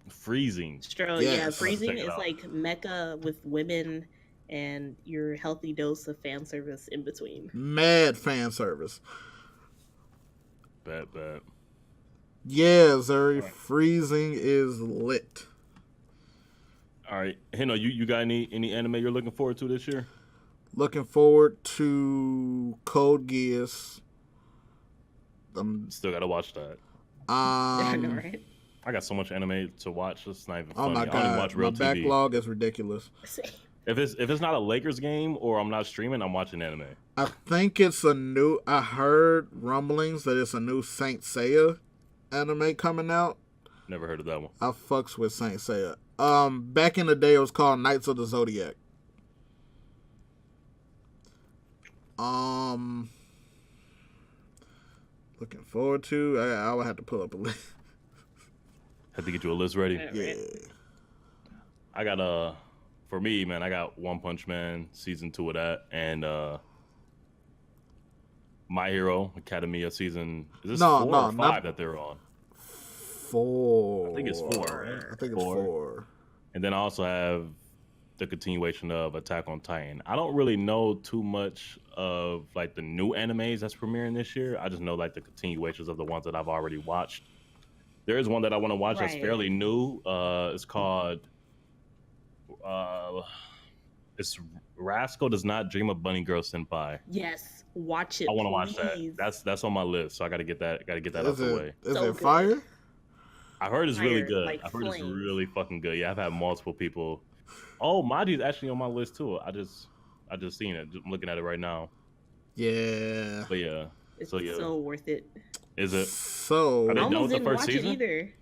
Freezing. Stro, Yes. yeah, Let's Freezing check it is out. like mecha with women and your healthy dose of fan service in between. Mad fan service. Bad. Yeah, Zuri. Freezing is lit. All right, Henno, you got any anime you're looking forward to this year? Looking forward to Code Geass. Still gotta watch that. I know, right? I got so much anime to watch. It's not even Oh funny. my I don't even watch god, my real TV. backlog is ridiculous. If it's not a Lakers game or I'm not streaming, I'm watching anime. I think it's a new. I heard rumblings that it's a new Saint Seiya anime coming out. Never heard of that one. I fucks with Saint Seiya. Back in the day, it was called Knights of the Zodiac. Looking forward to. I will have to pull up a list. Had to get you a list ready. Yeah. I got for me, man, I got One Punch Man season 2 of that, and My Hero Academia season. Is this 4 or 5 that they're on? 4. I think it's 4. Right? I think it's 4. And then I also have the continuation of Attack on Titan. I don't really know too much of like the new animes that's premiering this year. I just know like the continuations of the ones that I've already watched. There is one that I want to watch that's fairly new. It's called it's Rascal Does Not Dream of Bunny Girl Senpai. Yes, watch it. I want to watch that. That's on my list, so I got to get that out the way. Is So it good. fire? I heard it's really Fire, good. like I've heard it's flames. really fucking good. Yeah, I've had multiple people. Oh, Maji's actually on my list too. I just seen it. I'm looking at it right now. Yeah. But yeah, It's so yeah, so worth it. is it? So. Are they I done almost with the didn't first watch season? it either.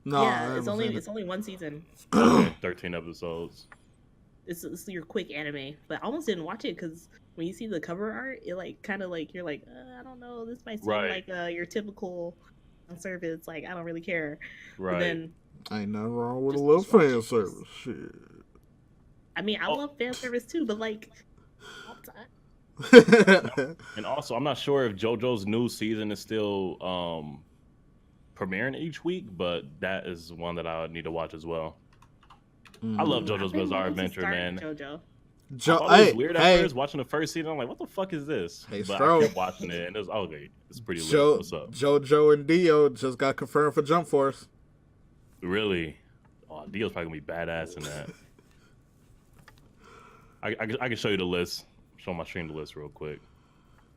No, I Yeah, haven't seen it. it's only one season. Okay, 13 episodes. It's your quick anime, but I almost didn't watch it because when you see the cover art, it like kind of like you're like, I don't know, this might seem Right. like your typical fan service. Like I don't really care. Right. But then, Ain't nothing wrong with a Just little watch fan it. service. Shit. I mean, I Oh. love fan service too, but like all the time. And also, I'm not sure if JoJo's new season is still premiering each week, but that is one that I need to watch as well. I love I've JoJo's been Bizarre wanting to Adventure, start man. JoJo. I thought it was weird at hey, first watching the first season. I'm like, what the fuck is this? Hey, But Stro. I kept watching it, and it was okay. It's pretty lit. What's up? JoJo and Dio just got confirmed for Jump Force. Really? Oh, Dio's probably gonna be badass in that. I can show you the list. Show my stream the list real quick.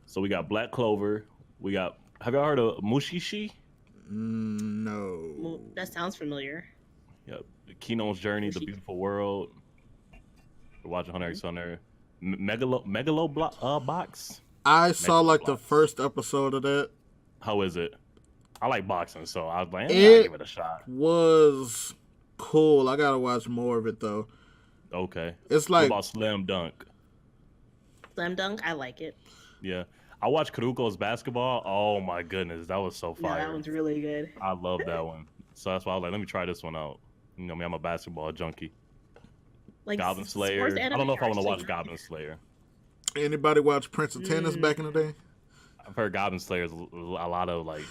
So we got Black Clover. We got. Have y'all heard of Mushishi? No. Well, that sounds familiar. Yep. Kino's Journey, The Mushishi. Beautiful World. We're watching Hunter x Hunter. Megalo Box. I saw like the Blocks. first episode of that. How is it? I like boxing, so I was like, I'll It- give it a shot. Was cool. I gotta watch more of it though. Okay. It's What like about Slam Dunk? Slam Dunk, I like it. Yeah. I watched Karuko's basketball. Oh my goodness, that was so Yeah, fire. that one's really good. I love that one. So that's why I was like, let me try this one out. You know me, I'm a basketball junkie. Like Goblin Slayer. sports I anime don't know if I are want to actually watch Goblin Slayer. anybody watch Prince of Tennis back in the day? I've heard Goblin Slayer's a lot of like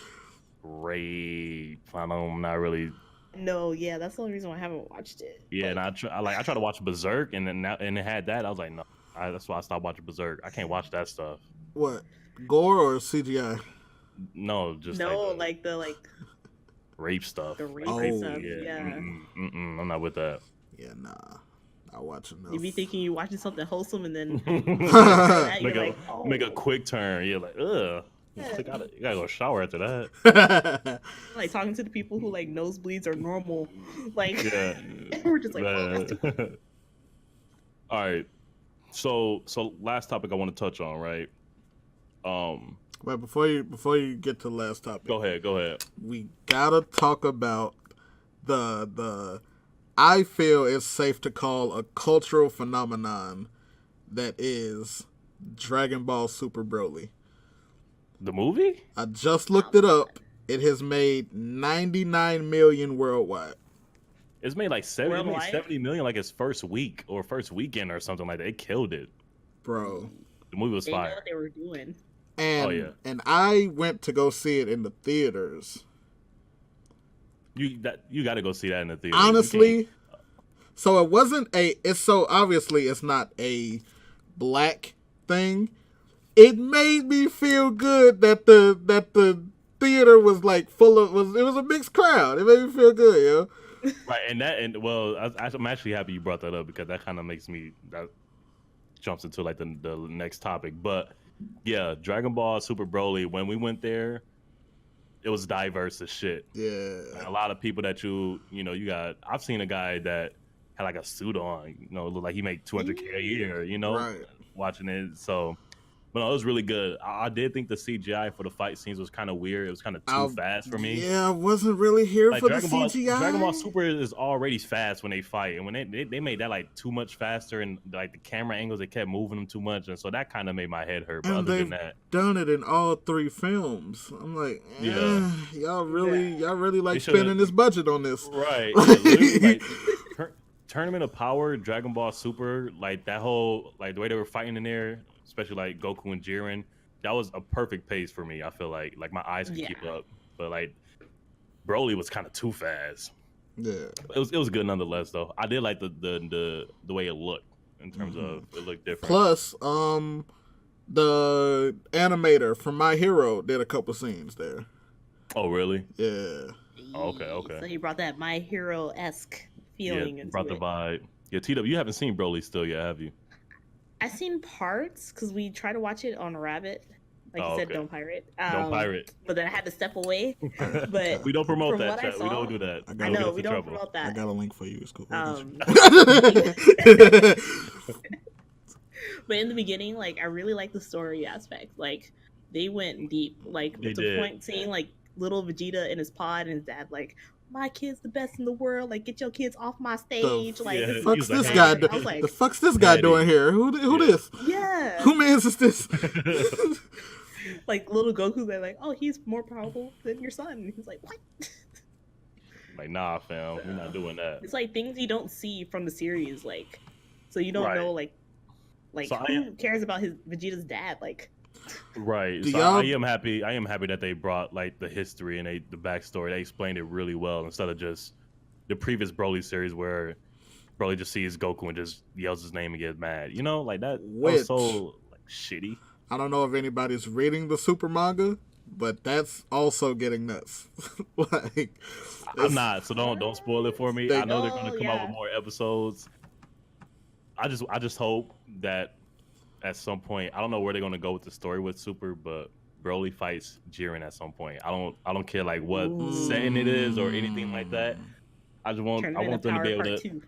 rape. I'm not really. No, yeah, that's the only reason why I haven't watched it. Yeah, Like, and I tried to watch Berserk, and then and it had that. I was like, no, that's why I stopped watching Berserk. I can't watch that stuff. What? Gore or CGI? No, just no, like the rape stuff. the rape Oh, stuff. Yeah. I'm not with that. Yeah, nah. I watch enough. You be thinking you watching something wholesome and then make you're a like, oh. make a quick turn. You're like, ugh. You gotta go shower after that. like talking to the people who like nosebleeds are normal. Like Yeah. we're just like, oh, that's too- All right. So last topic I want to touch on, right? Wait, before you get to the last topic, Go ahead. we gotta talk about the I feel it's safe to call a cultural phenomenon that is Dragon Ball Super Broly. The movie? I just looked it up. It has made 99 million worldwide. It's made like 70, Worldwide? 70 million like its first week or first weekend or something like that. It killed it. Bro. The movie was They know fire. what they were doing. And and I went to go see it in the theaters. You got to go see that in the theater. Honestly, so it wasn't it's so obviously it's not a black thing. It made me feel good that the theater was like full of it was a mixed crowd. It made me feel good, yo. Right, I'm actually happy you brought that up because that kind of makes me that jumps into like the next topic. But yeah, Dragon Ball Super Broly. When we went there, it was diverse as shit. Yeah, Like, a lot of people that you got. I've seen a guy that had like a suit on. Looked like he made $200K a year. right. Watching it. So, but no, it was really good. I did think the CGI for the fight scenes was kind of weird. It was kind of too fast for me. Yeah, I wasn't really here Like for Dragon the Ball, CGI. Dragon Ball Super is already fast when they fight, and when they made that like too much faster, and like the camera angles, they kept moving them too much, and so that kind of made my head hurt. But And other they've than that, done it in all 3 films. I'm like, Yeah. y'all really like They should've- spending this budget on this. right? Yeah, literally, like, Tournament of Power, Dragon Ball Super, like that whole like the way they were fighting in there, especially like Goku and Jiren, that was a perfect pace for me. I feel like my eyes could keep up, but like Broly was kind of too fast. Yeah, it was good nonetheless though. I did like the way it looked in terms of it looked different. Plus, the animator from My Hero did a couple scenes there. Oh really? Yeah. Oh, okay. So he brought that My Hero-esque feeling into brought the it. vibe. Yeah, TW, you haven't seen Broly still yet, have you? I've seen parts because we tried to watch it on Rabbit. Like you said, okay. don't pirate. Don't pirate. But then I had to step away. But We don't promote from that, what I chat. We saw- don't do that. I That'll know, get us we in don't trouble. promote I that. got a link for you. It's cool. But in the beginning, like I really like the story aspect. Like they went deep, like They to did. the point seeing like little Vegeta in his pod and his dad like, my kid's the best in the world. Like get your kids off my stage. Like yeah. this is fuck's He was this like, guy? "Hey." I was like, The fuck's this guy Daddy. doing here? Who Yeah. this? yeah. Who mans is this? Like little Goku, they're like, oh, he's more powerful than your son. And he's like, what? Like, nah, fam, we're not doing that. It's like things you don't see from the series, like, so you don't Right. know, like So who cares about his Vegeta's dad? Like, Right. Do So y'all- I am happy that they brought like the history and the backstory. They explained it really well instead of just the previous Broly series where Broly just sees Goku and just yells his name and gets mad. Like that Which- was so like shitty. I don't know if anybody's reading the super manga, but that's also getting nuts. Like, I'm not, so don't spoil it for me. They- I know they're gonna Oh, come out yeah. with more episodes. I just hope that at some point, I don't know where they're gonna go with the story with Super, but Broly fights Jiren at some point. I don't care like what setting it is or anything like that. I want them to be able to,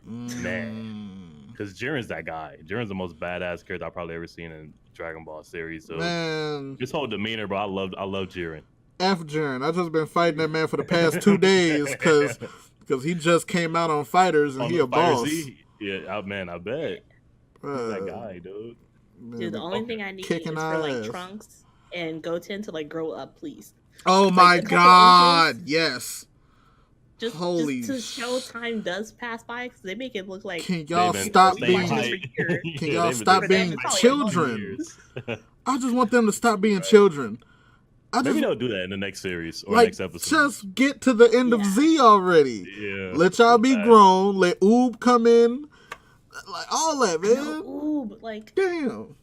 because Jiren's that guy. Jiren's the most badass character I've probably ever seen in Dragon Ball series. So Man, his whole demeanor, bro, I love Jiren. F Jiren. I just been fighting that man for the past 2 days because he just came out on Fighters and On he the a Fighter boss. Z, yeah, man, I bet. He's that guy, dude. dude, the only thing I need is Kicking for like ass. Trunks and Goten to like grow up, please. Oh my a couple god, yes. Just Holy to show time does pass by because they make it look like Can y'all They've been stop staying being hype. Can Yeah, y'all they've been stop doing being that for children? years. I just want them to stop being children. I Maybe just they'll do that in the next series or like next episode. just get to the end of Yeah. Z already. Yeah. Let y'all be Right. grown. Let Oob come in. Like all that, man. no, ooh, but like Damn. no.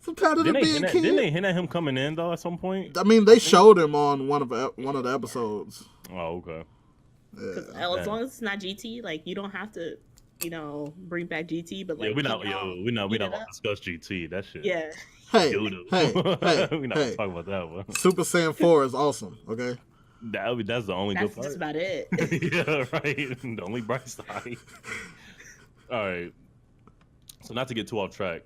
I'm tired of Didn't them being kids. they hint at him coming in though at some point? I mean, they showed him on one of the episodes. Oh, okay. Because Yeah. as long as it's not GT, like you don't have to, bring back GT. But like Yeah, we're not keep it on. we're not Heat it gonna up. discuss GT. That shit. Yeah, Hey, Doo-doo. hey, we're not hey. gonna talk about that one. Super Saiyan 4 is awesome. Okay. That's the only that's good just part. about it. Yeah, right. The only bright side. All right. So not to get too off track.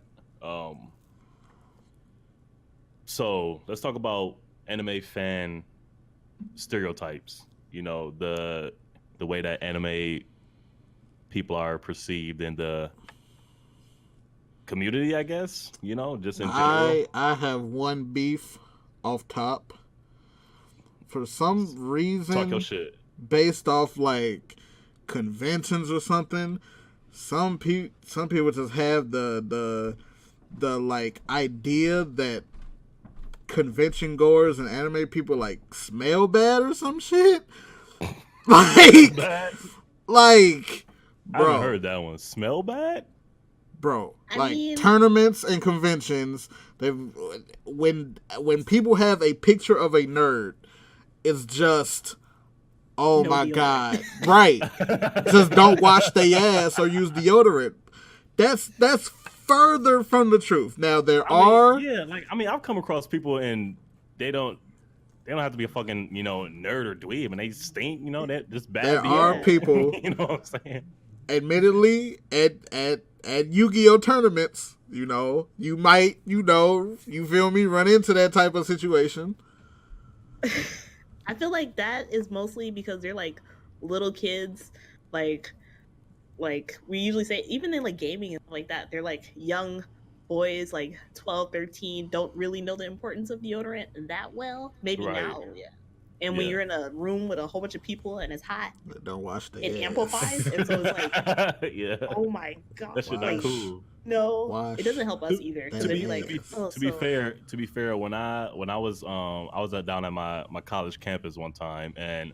So let's talk about anime fan stereotypes. The the way that anime people are perceived in the community, I guess, you know, just in general. I have one beef off top. For some Talk reason, your shit. based off like conventions or something, some people just have the like idea that convention goers and anime people like smell bad or some shit. Like, Bad? like, I haven't bro, heard that one. Smell bad? bro, I like mean- tournaments and conventions, when people have a picture of a nerd, it's just, oh No my deodorant. god, right? Just don't wash their ass or use deodorant. That's further from the truth. Now there are Yeah, like I mean, I've come across people and they don't have to be a fucking, you know, nerd or dweeb, and they stink, you know, that just bad. there BS. are people, You know what I'm saying? admittedly, at Yu-Gi-Oh tournaments, you know, you might, you know, you feel me, run into that type of situation. I feel like that is mostly because they're like little kids, like we usually say, even in like gaming and stuff like that, they're like young boys, like 12, 13, don't really know the importance of deodorant that well. Maybe Right. now, yeah. And when Yeah. you're in a room with a whole bunch of people and it's hot, Don't wash their it ass. amplifies, and so it's like, Yeah, oh my god, that shit Wash. not cool. no, Wash. it doesn't help us either. To To be- be like, oh, To be so- fair, when I was down at my college campus one time, and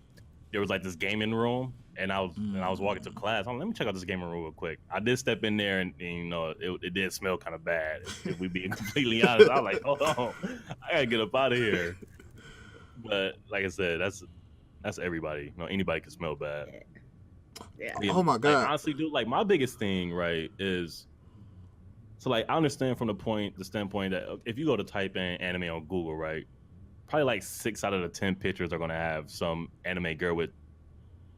there was like this gaming room, and I was walking to class. I'm like, let me check out this gaming room real quick. I did step in there, and you know, it did smell kind of bad. If we being completely honest, I was like, hold on, I gotta get up out of here. But like I said, that's everybody. You know, anybody can smell bad. yeah. Yeah, Oh my like, God. honestly, dude, like my biggest thing, right, is so like I understand from the standpoint that if you go to type in anime on Google, right, probably like 6 out of the 10 pictures are gonna have some anime girl with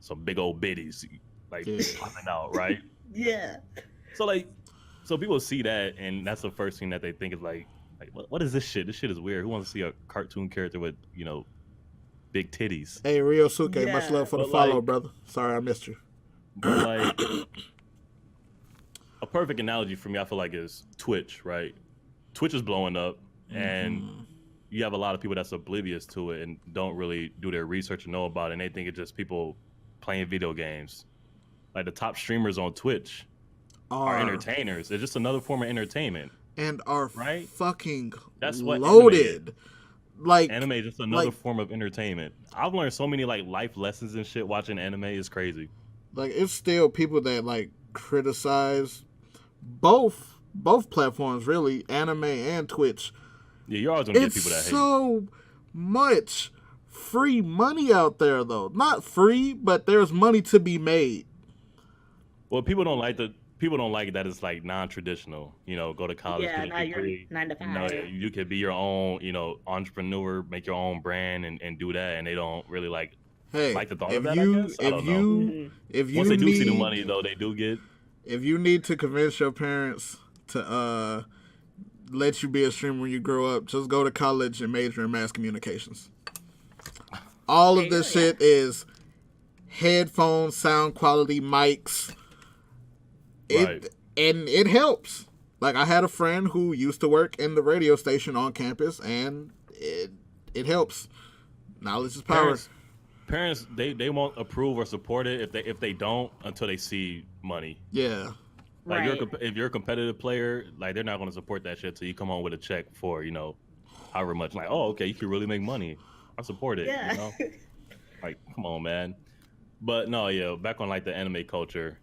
some big old bitties like Yeah. popping out, right? Yeah. So people see that, and that's the first thing that they think is like what is this shit? This shit is weird. Who wants to see a cartoon character with, you know, big titties? Hey, Ryosuke, much Yeah. love for the But, follow, like- brother. Sorry I missed you. But like a perfect analogy for me, I feel like, is Twitch, right? Twitch is blowing up, and you have a lot of people that's oblivious to it and don't really do their research and know about it, and they think it's just people playing video games. Like the top streamers on Twitch are entertainers. It's just another form of entertainment. And are Right? fucking That's what loaded. Like, Anime is just another like- form of entertainment. I've learned so many like life lessons and shit watching anime. Is crazy. like it's still people that like criticize both platforms, really, anime and Twitch. Yeah, you're always gonna get It's people that hate. so much free money out there, though. Not free, but there's money to be made. Well, people don't like that it's like non-traditional. You know, go to college, Yeah, get now a you're degree. 9 to 5. You know, you could be your own, you know, entrepreneur, make your own brand, and do that. And they don't really like Hey, the thought of if that. I you guess I don't know. Mhm. if you Once they do need, see the money, though, they do get. if you need to convince your parents to let you be a streamer when you grow up, just go to college and major in mass communications. All of this There you shit is headphones, sound quality, mics. Right. And it helps. Like, I had a friend who used to work in the radio station on campus, and it helps. Knowledge is power. Parents, they won't approve or support it if they don't until they see money. Yeah. Like Right. if you're a competitive player, like they're not going to support that shit till you come home with a check for, you know, however much. Like, oh, okay, you can really make money. I support it. Yeah. You know? Like, come on, man. But no, yeah, back on like the anime culture.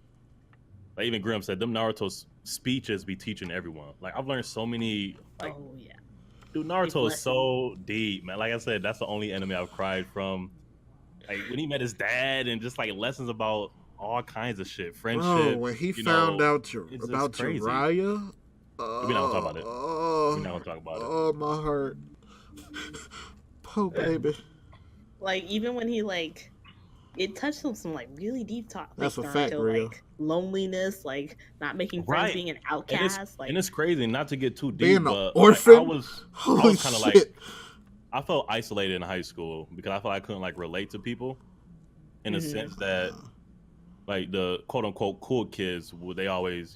Like even Grim said, them Naruto speeches be teaching everyone. Like I've learned so many. Like, Oh yeah. dude, Naruto People- is so deep, man. Like I said, that's the only anime I've cried from. Like when he met his dad and just like lessons about all kinds of shit, friendship. Bro, when he you found know, out it's about crazy. Jiraiya, We not gonna talk about it. Oh, We not gonna talk about it. Oh, my heart. Poor baby. Like even when he like, it touched on some like really deep talk. Like, That's a fact, Rhea. like loneliness, like not making friends, Right. being an And it's, outcast. Like and it's crazy, not to get too deep, Being an but orphan? like, I was Holy kind of shit. like, I felt isolated in high school because I felt I couldn't like relate to people in a Mhm. sense that like the quote unquote cool kids, they always,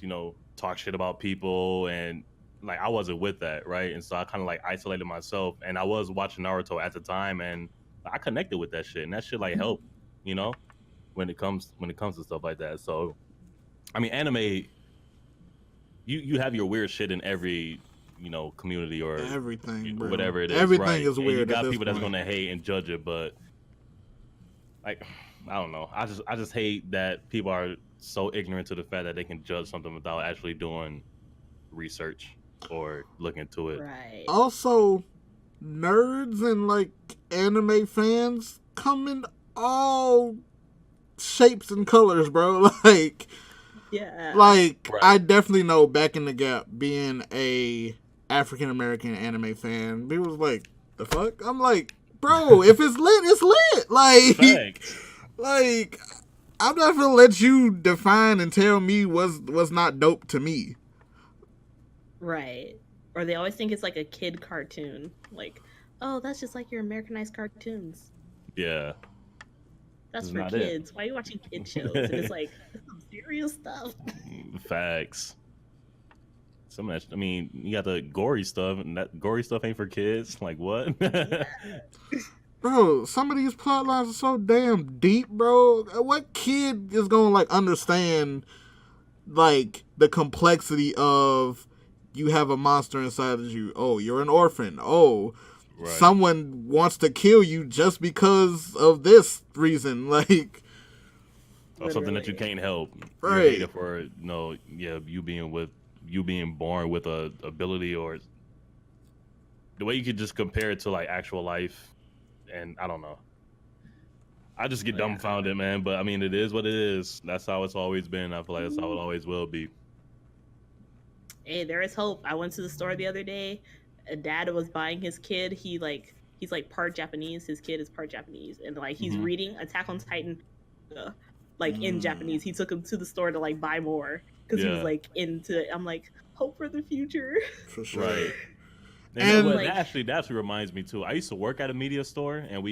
talk shit about people, and like I wasn't with that, right? And so I kind of like isolated myself, and I was watching Naruto at the time, and I connected with that shit, and that shit like helped, when it comes to stuff like that. So, I mean, anime, you have your weird shit in every community or everything, bro. whatever it is. Everything right? is weird. And you got at this people that's point. gonna hate and judge it, but like I don't know. I just hate that people are so ignorant to the fact that they can judge something without actually doing research or look into it. Right. Also, nerds and like anime fans come in all shapes and colors, bro. Like, Yeah. like Right. I definitely know back in the gap, being a African American anime fan, people was like, "The fuck?" I'm like, "Bro, if it's lit, it's lit." Like, Facts. like I'm not gonna let you define and tell me what's not dope to me. Right. Or they always think it's like a kid cartoon. Like, oh, that's just like your Americanized cartoons. Yeah. That's That's for not it. kids. Why are you watching kid shows? And it's like, this is some serious stuff. Facts. Some of that, I mean, you got the gory stuff, and that gory stuff ain't for kids. Like what? Bro, some of these plot lines are so damn deep, bro. What kid is gonna like understand like the complexity of you have a monster inside of you? Oh, you're an orphan. Oh, Right. someone wants to kill you just because of this reason. Like, Or something that you Literally. can't help. Right. You're hated for you being born with a ability, or the way you could just compare it to like actual life. And I don't know. I just get Oh, yeah. dumbfounded, man. But I mean, it is what it is. That's how it's always been. I feel like that's how it always will be. Hey, there is hope. I went to the store the other day. A dad was buying his kid. He's like part Japanese. His kid is part Japanese, and like he's Mhm. reading Attack on Titan, in Japanese. He took him to the store to like buy more because he was Yeah. like into it. I'm like, hope for the future. for sure. Right. And, And like- that actually reminds me too. I used to work at a media store, and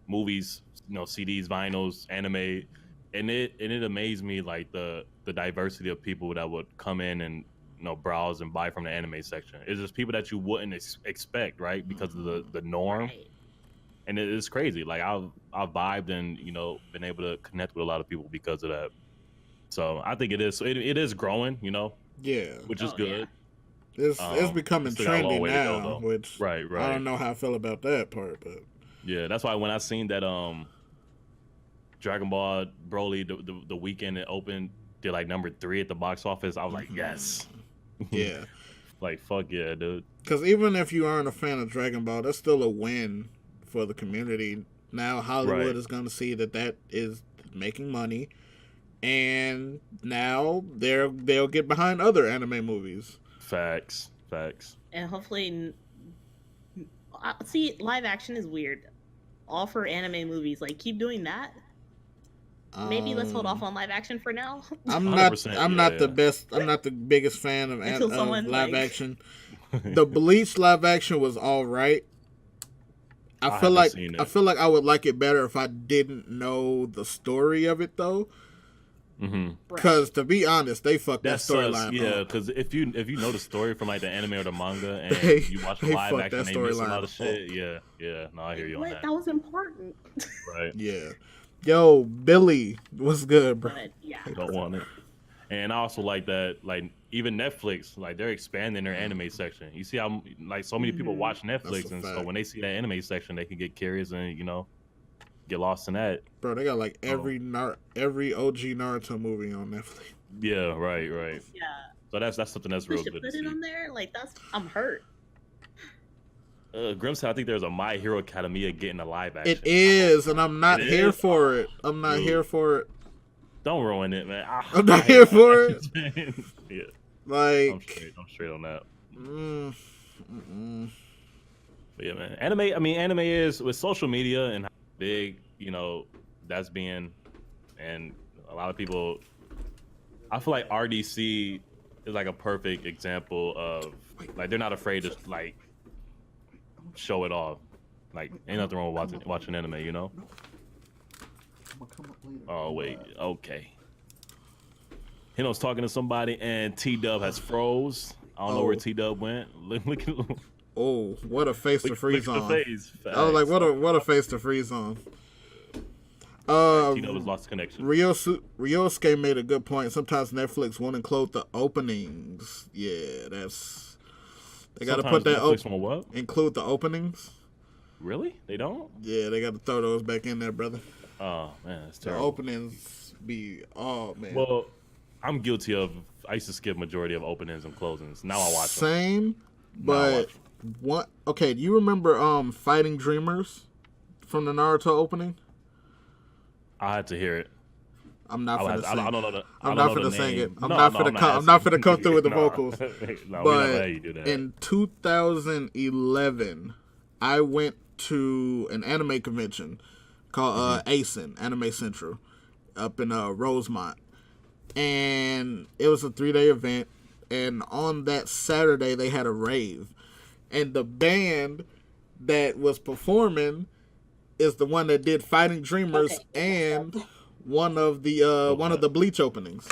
movies, CDs, vinyls, anime, and it amazed me like the diversity of people that would come in and browse and buy from the anime section. It's just people that you wouldn't expect, right? Because of the norm, Right. and it is crazy. Like I've vibed and been able to connect with a lot of people because of that. So I think it is growing, Yeah, which is Oh, good. yeah. it's becoming still got a long trendy way to go, now, though. which Right. I don't know how I feel about that part, but Yeah, that's why when I seen that Dragon Ball Broly the weekend it opened, did like number 3 at the box office, I was like, yes. yeah. Like fuck yeah, dude. Because even if you aren't a fan of Dragon Ball, that's still a win for the community. Now Hollywood Right. is going to see that is making money, and now they'll get behind other anime movies. Facts. And hopefully, see, live action is weird. All for anime movies. Like, keep doing that. Maybe let's hold off on live action for now. I'm not 100%, I'm yeah, not yeah. the best. I'm not the biggest fan of, Until someone, live like- action. The Bleach live action was all right. I feel haven't like seen it. I feel like I would like it better if I didn't know the story of it though. Mm-hmm. Because to be honest, they fucked that That sucks, storyline yeah. up. Because if you know the story from like the anime or the manga, and They- you watch the they live fucked action, that they miss a storyline lot of shit. up. Yeah. No, I hear you on What? that. That was important. Right. Yeah. Yo, Billy, what's good, bro? But yeah. Don't want it. And I also like that, like even Netflix, like they're expanding their anime section. You see how like so many people Mhm. watch That's Netflix, a and so fact. when they see that anime section, they can get curious and get lost in that. Bro, they got like Oh. every OG Naruto movie on Netflix. Yeah, right. Yeah. So that's something that's We real should good to put it see. on there. Like, I'm hurt. Grim said I think there's a My Hero Academia getting a live action. It is, and I'm not It here is? for it. I'm not Dude. here for it. Don't ruin it, man. I'm not here for it. Yeah, Like, I'm straight on that. mm. But yeah, man. Anime is with social media and how big, that's being, and a lot of people. I feel like RDC is like a perfect example of like they're not afraid to like show it off. Like ain't nothing wrong with watching anime, Oh wait, okay. Hennoxd talking to somebody, and T-Dub has froze. I don't know where T-Dub went. Look at Oh, what a face to freeze look at on. the face. I was like, what a face to freeze on. T-Dub has lost connection. Ryosuke made a good point. Sometimes Netflix won't include the openings. Yeah, that's... They got to put that... Netflix won't what? Include the openings. Really? They don't? Yeah, they got to throw those back in there, brother. Oh, man, that's The terrible. openings be... Oh, man. Well, I'm guilty of... I used to skip majority of openings and closings. Now I watch them. Same, but... What? Okay, do you remember Fighting Dreamers from the Naruto opening? I had to hear it. I'm not finna sing. I don't know the. I'm not finna sing it. I'm not finna come through with the vocals. No, but you do that. in 2011, I went to an anime convention called ACEN, Anime Central, up in Rosemont, and it was a 3-day event. And on that Saturday, they had a rave. And the band that was performing is the one that did Fighting Dreamers and one of the Bleach openings.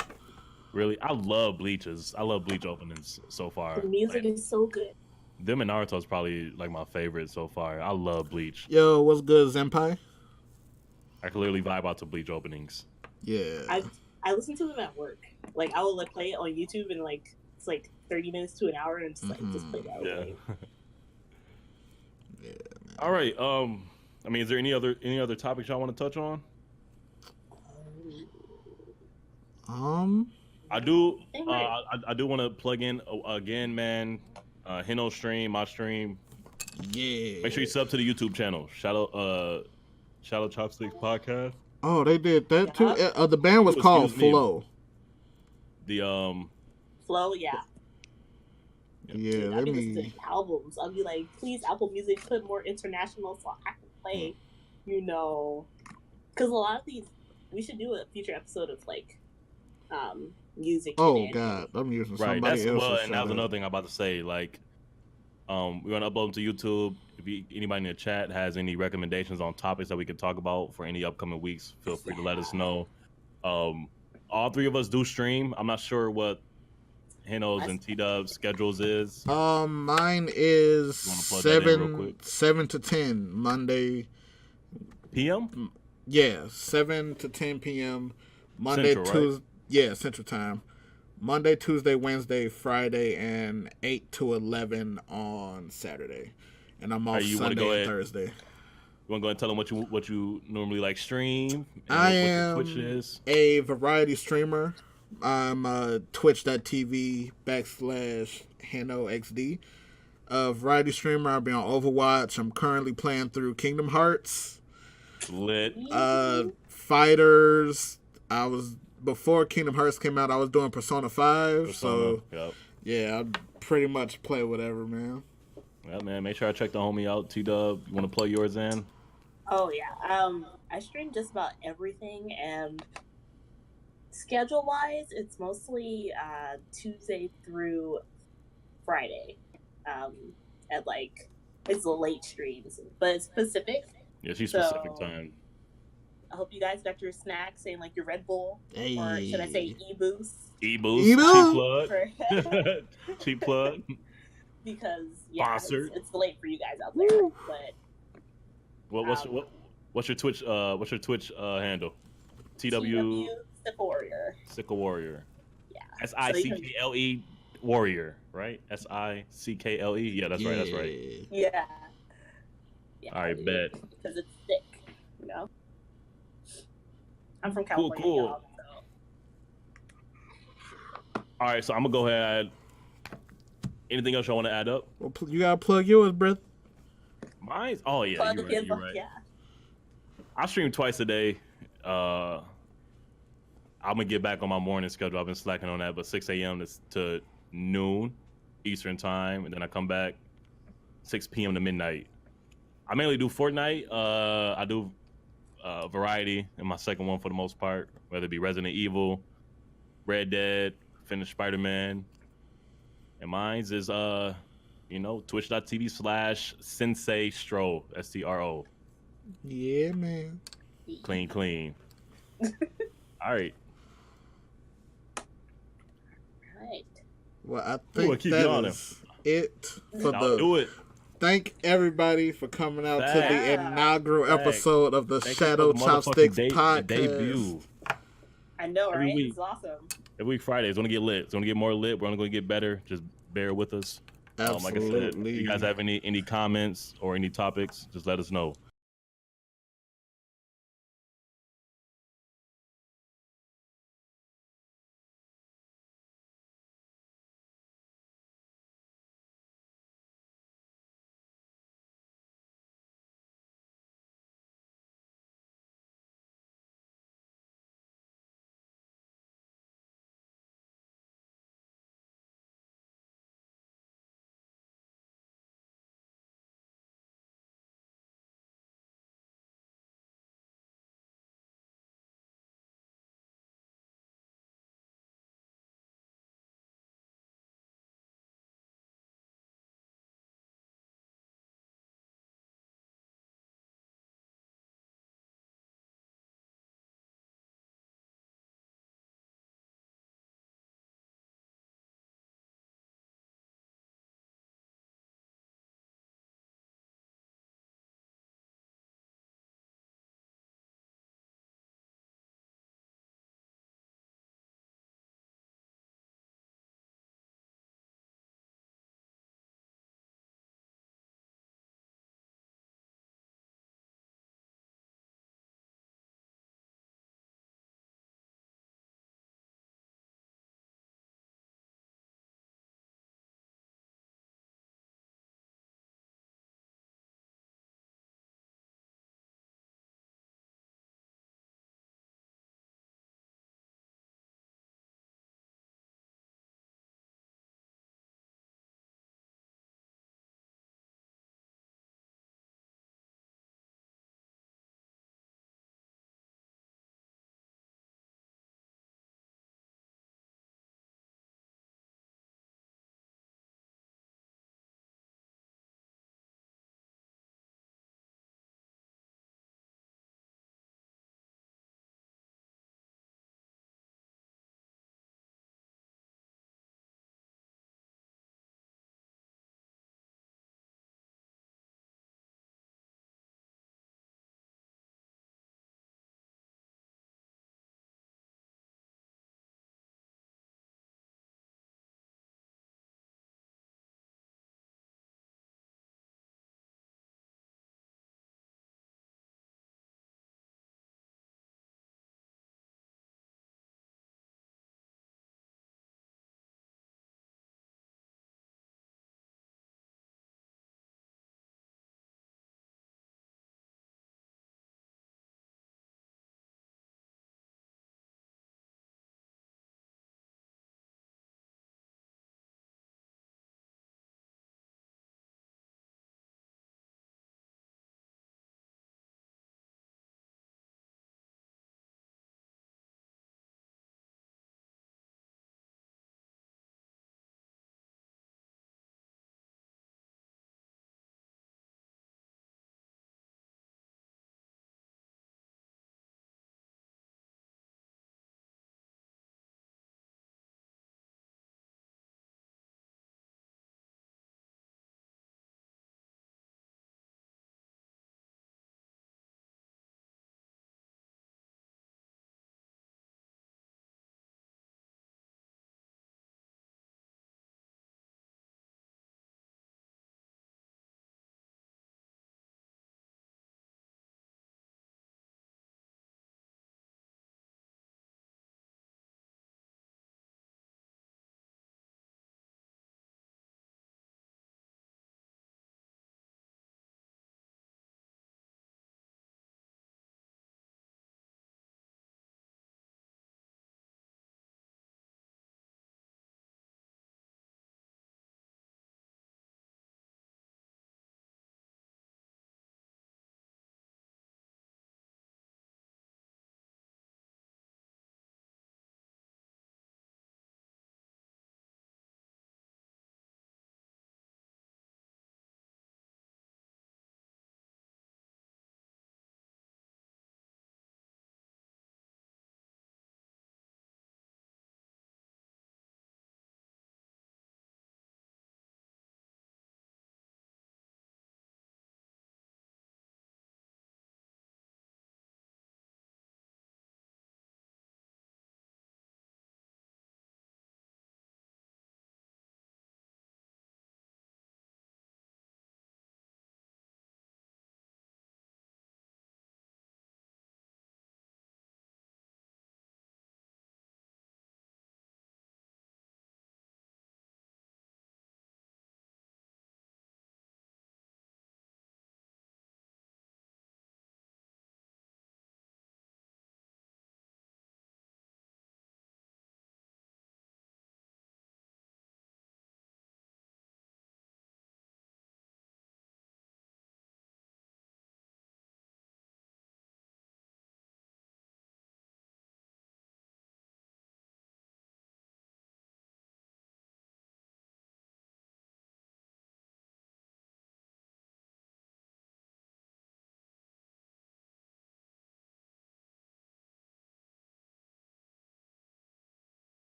Really, I love Bleaches. I love Bleach openings so far. The music is so good. Them and Naruto is probably like my favorite so far. I love Bleach. Yo, what's good, Senpai? I clearly vibe out to Bleach openings. Yeah. I listen to them at work. Like I will play it on YouTube and like it's like 30 minutes to an hour and just just play that. Yeah. Yeah, man. All right. I mean, is there any other topics y'all want to touch on? I do. I do want to plug in again, man. Hennoxd stream, my stream. Yeah. Make sure you sub to the YouTube channel. Shallow Chopstick podcast. Oh, they did that too. The band was called Flow. The Flow, yeah. Yeah, Dude, I'll be listening to albums. I'll be like, please, Apple Music, put more international so I can play, because a lot of these, we should do a future episode of like, music. Oh God, I'm using somebody else's. Well, and that was another thing I'm about to say. Like, we're gonna upload them to YouTube. If anybody in the chat has any recommendations on topics that we could talk about for any upcoming weeks, feel free to let us know. All three of us do stream. I'm not sure what Hennoxd and T-Dub's schedules is. Mine is 7 to 10 Monday. PM? Yeah, 7 to 10 p.m. Monday, Central, right? Yeah, Central Time. Monday, Tuesday, Wednesday, Friday, and 8 to 11 on Saturday. And I'm off Sunday and Thursday. You want to go ahead and tell them what you normally like stream? I am what your Twitch is? A variety streamer. I'm twitch.tv/HennoXD. A variety streamer. I'll be on Overwatch. I'm currently playing through Kingdom Hearts. Lit. Fighters. Before Kingdom Hearts came out, I was doing Persona 5. Yeah, I pretty much play whatever, man. Yeah, man. Make sure I check the homie out. T-Dub, you want to plug yours in? Oh yeah. I stream just about everything, and schedule-wise, it's mostly Tuesday through Friday. At like it's late streams, but it's Pacific. Yeah, she's Pacific time. I hope you guys got your snacks and like your Red Bull, hey. or should I say e-boost? E-boost. Cheap plug. Cheap plug. Because it's late for you guys out there. Woo. But what's your Twitch handle? TWSickleWarrior. SickleWarrior. Yeah. SICKLE Warrior, right? SICKLE. Yeah, that's right. That's right. Yeah. All right, bet. Because it's thick, I'm from California. Cool. Y'all, so. All right, so I'm gonna go ahead. Anything else y'all want to add up? Well, you gotta plug yours, bruh. Mine? Oh yeah, you're right. Yeah. I stream twice a day. I'm gonna get back on my morning schedule. I've been slacking on that, but 6 a.m. to noon Eastern time, and then I come back 6 p.m. to midnight. I mainly do Fortnite. I do variety in my second one for the most part, whether it be Resident Evil, Red Dead, finish Spider-Man. And mine's is twitch.tv/SenseiStro, STRO. Yeah, man. Clean. All right. Right. Well, I Ooh, think keep that yawning. is it for I'll the. do it. Thank everybody for coming out to the Facts. inaugural Facts. episode of the Thank you Shadow for the motherfucking Chopsticks podcast. debut. I know, Every right? week. It's awesome. Every week Friday, it's gonna get lit. It's gonna get more lit. We're only gonna get better. Just bear with us. Like I said, if Absolutely. you guys have any comments or any topics, just let us know.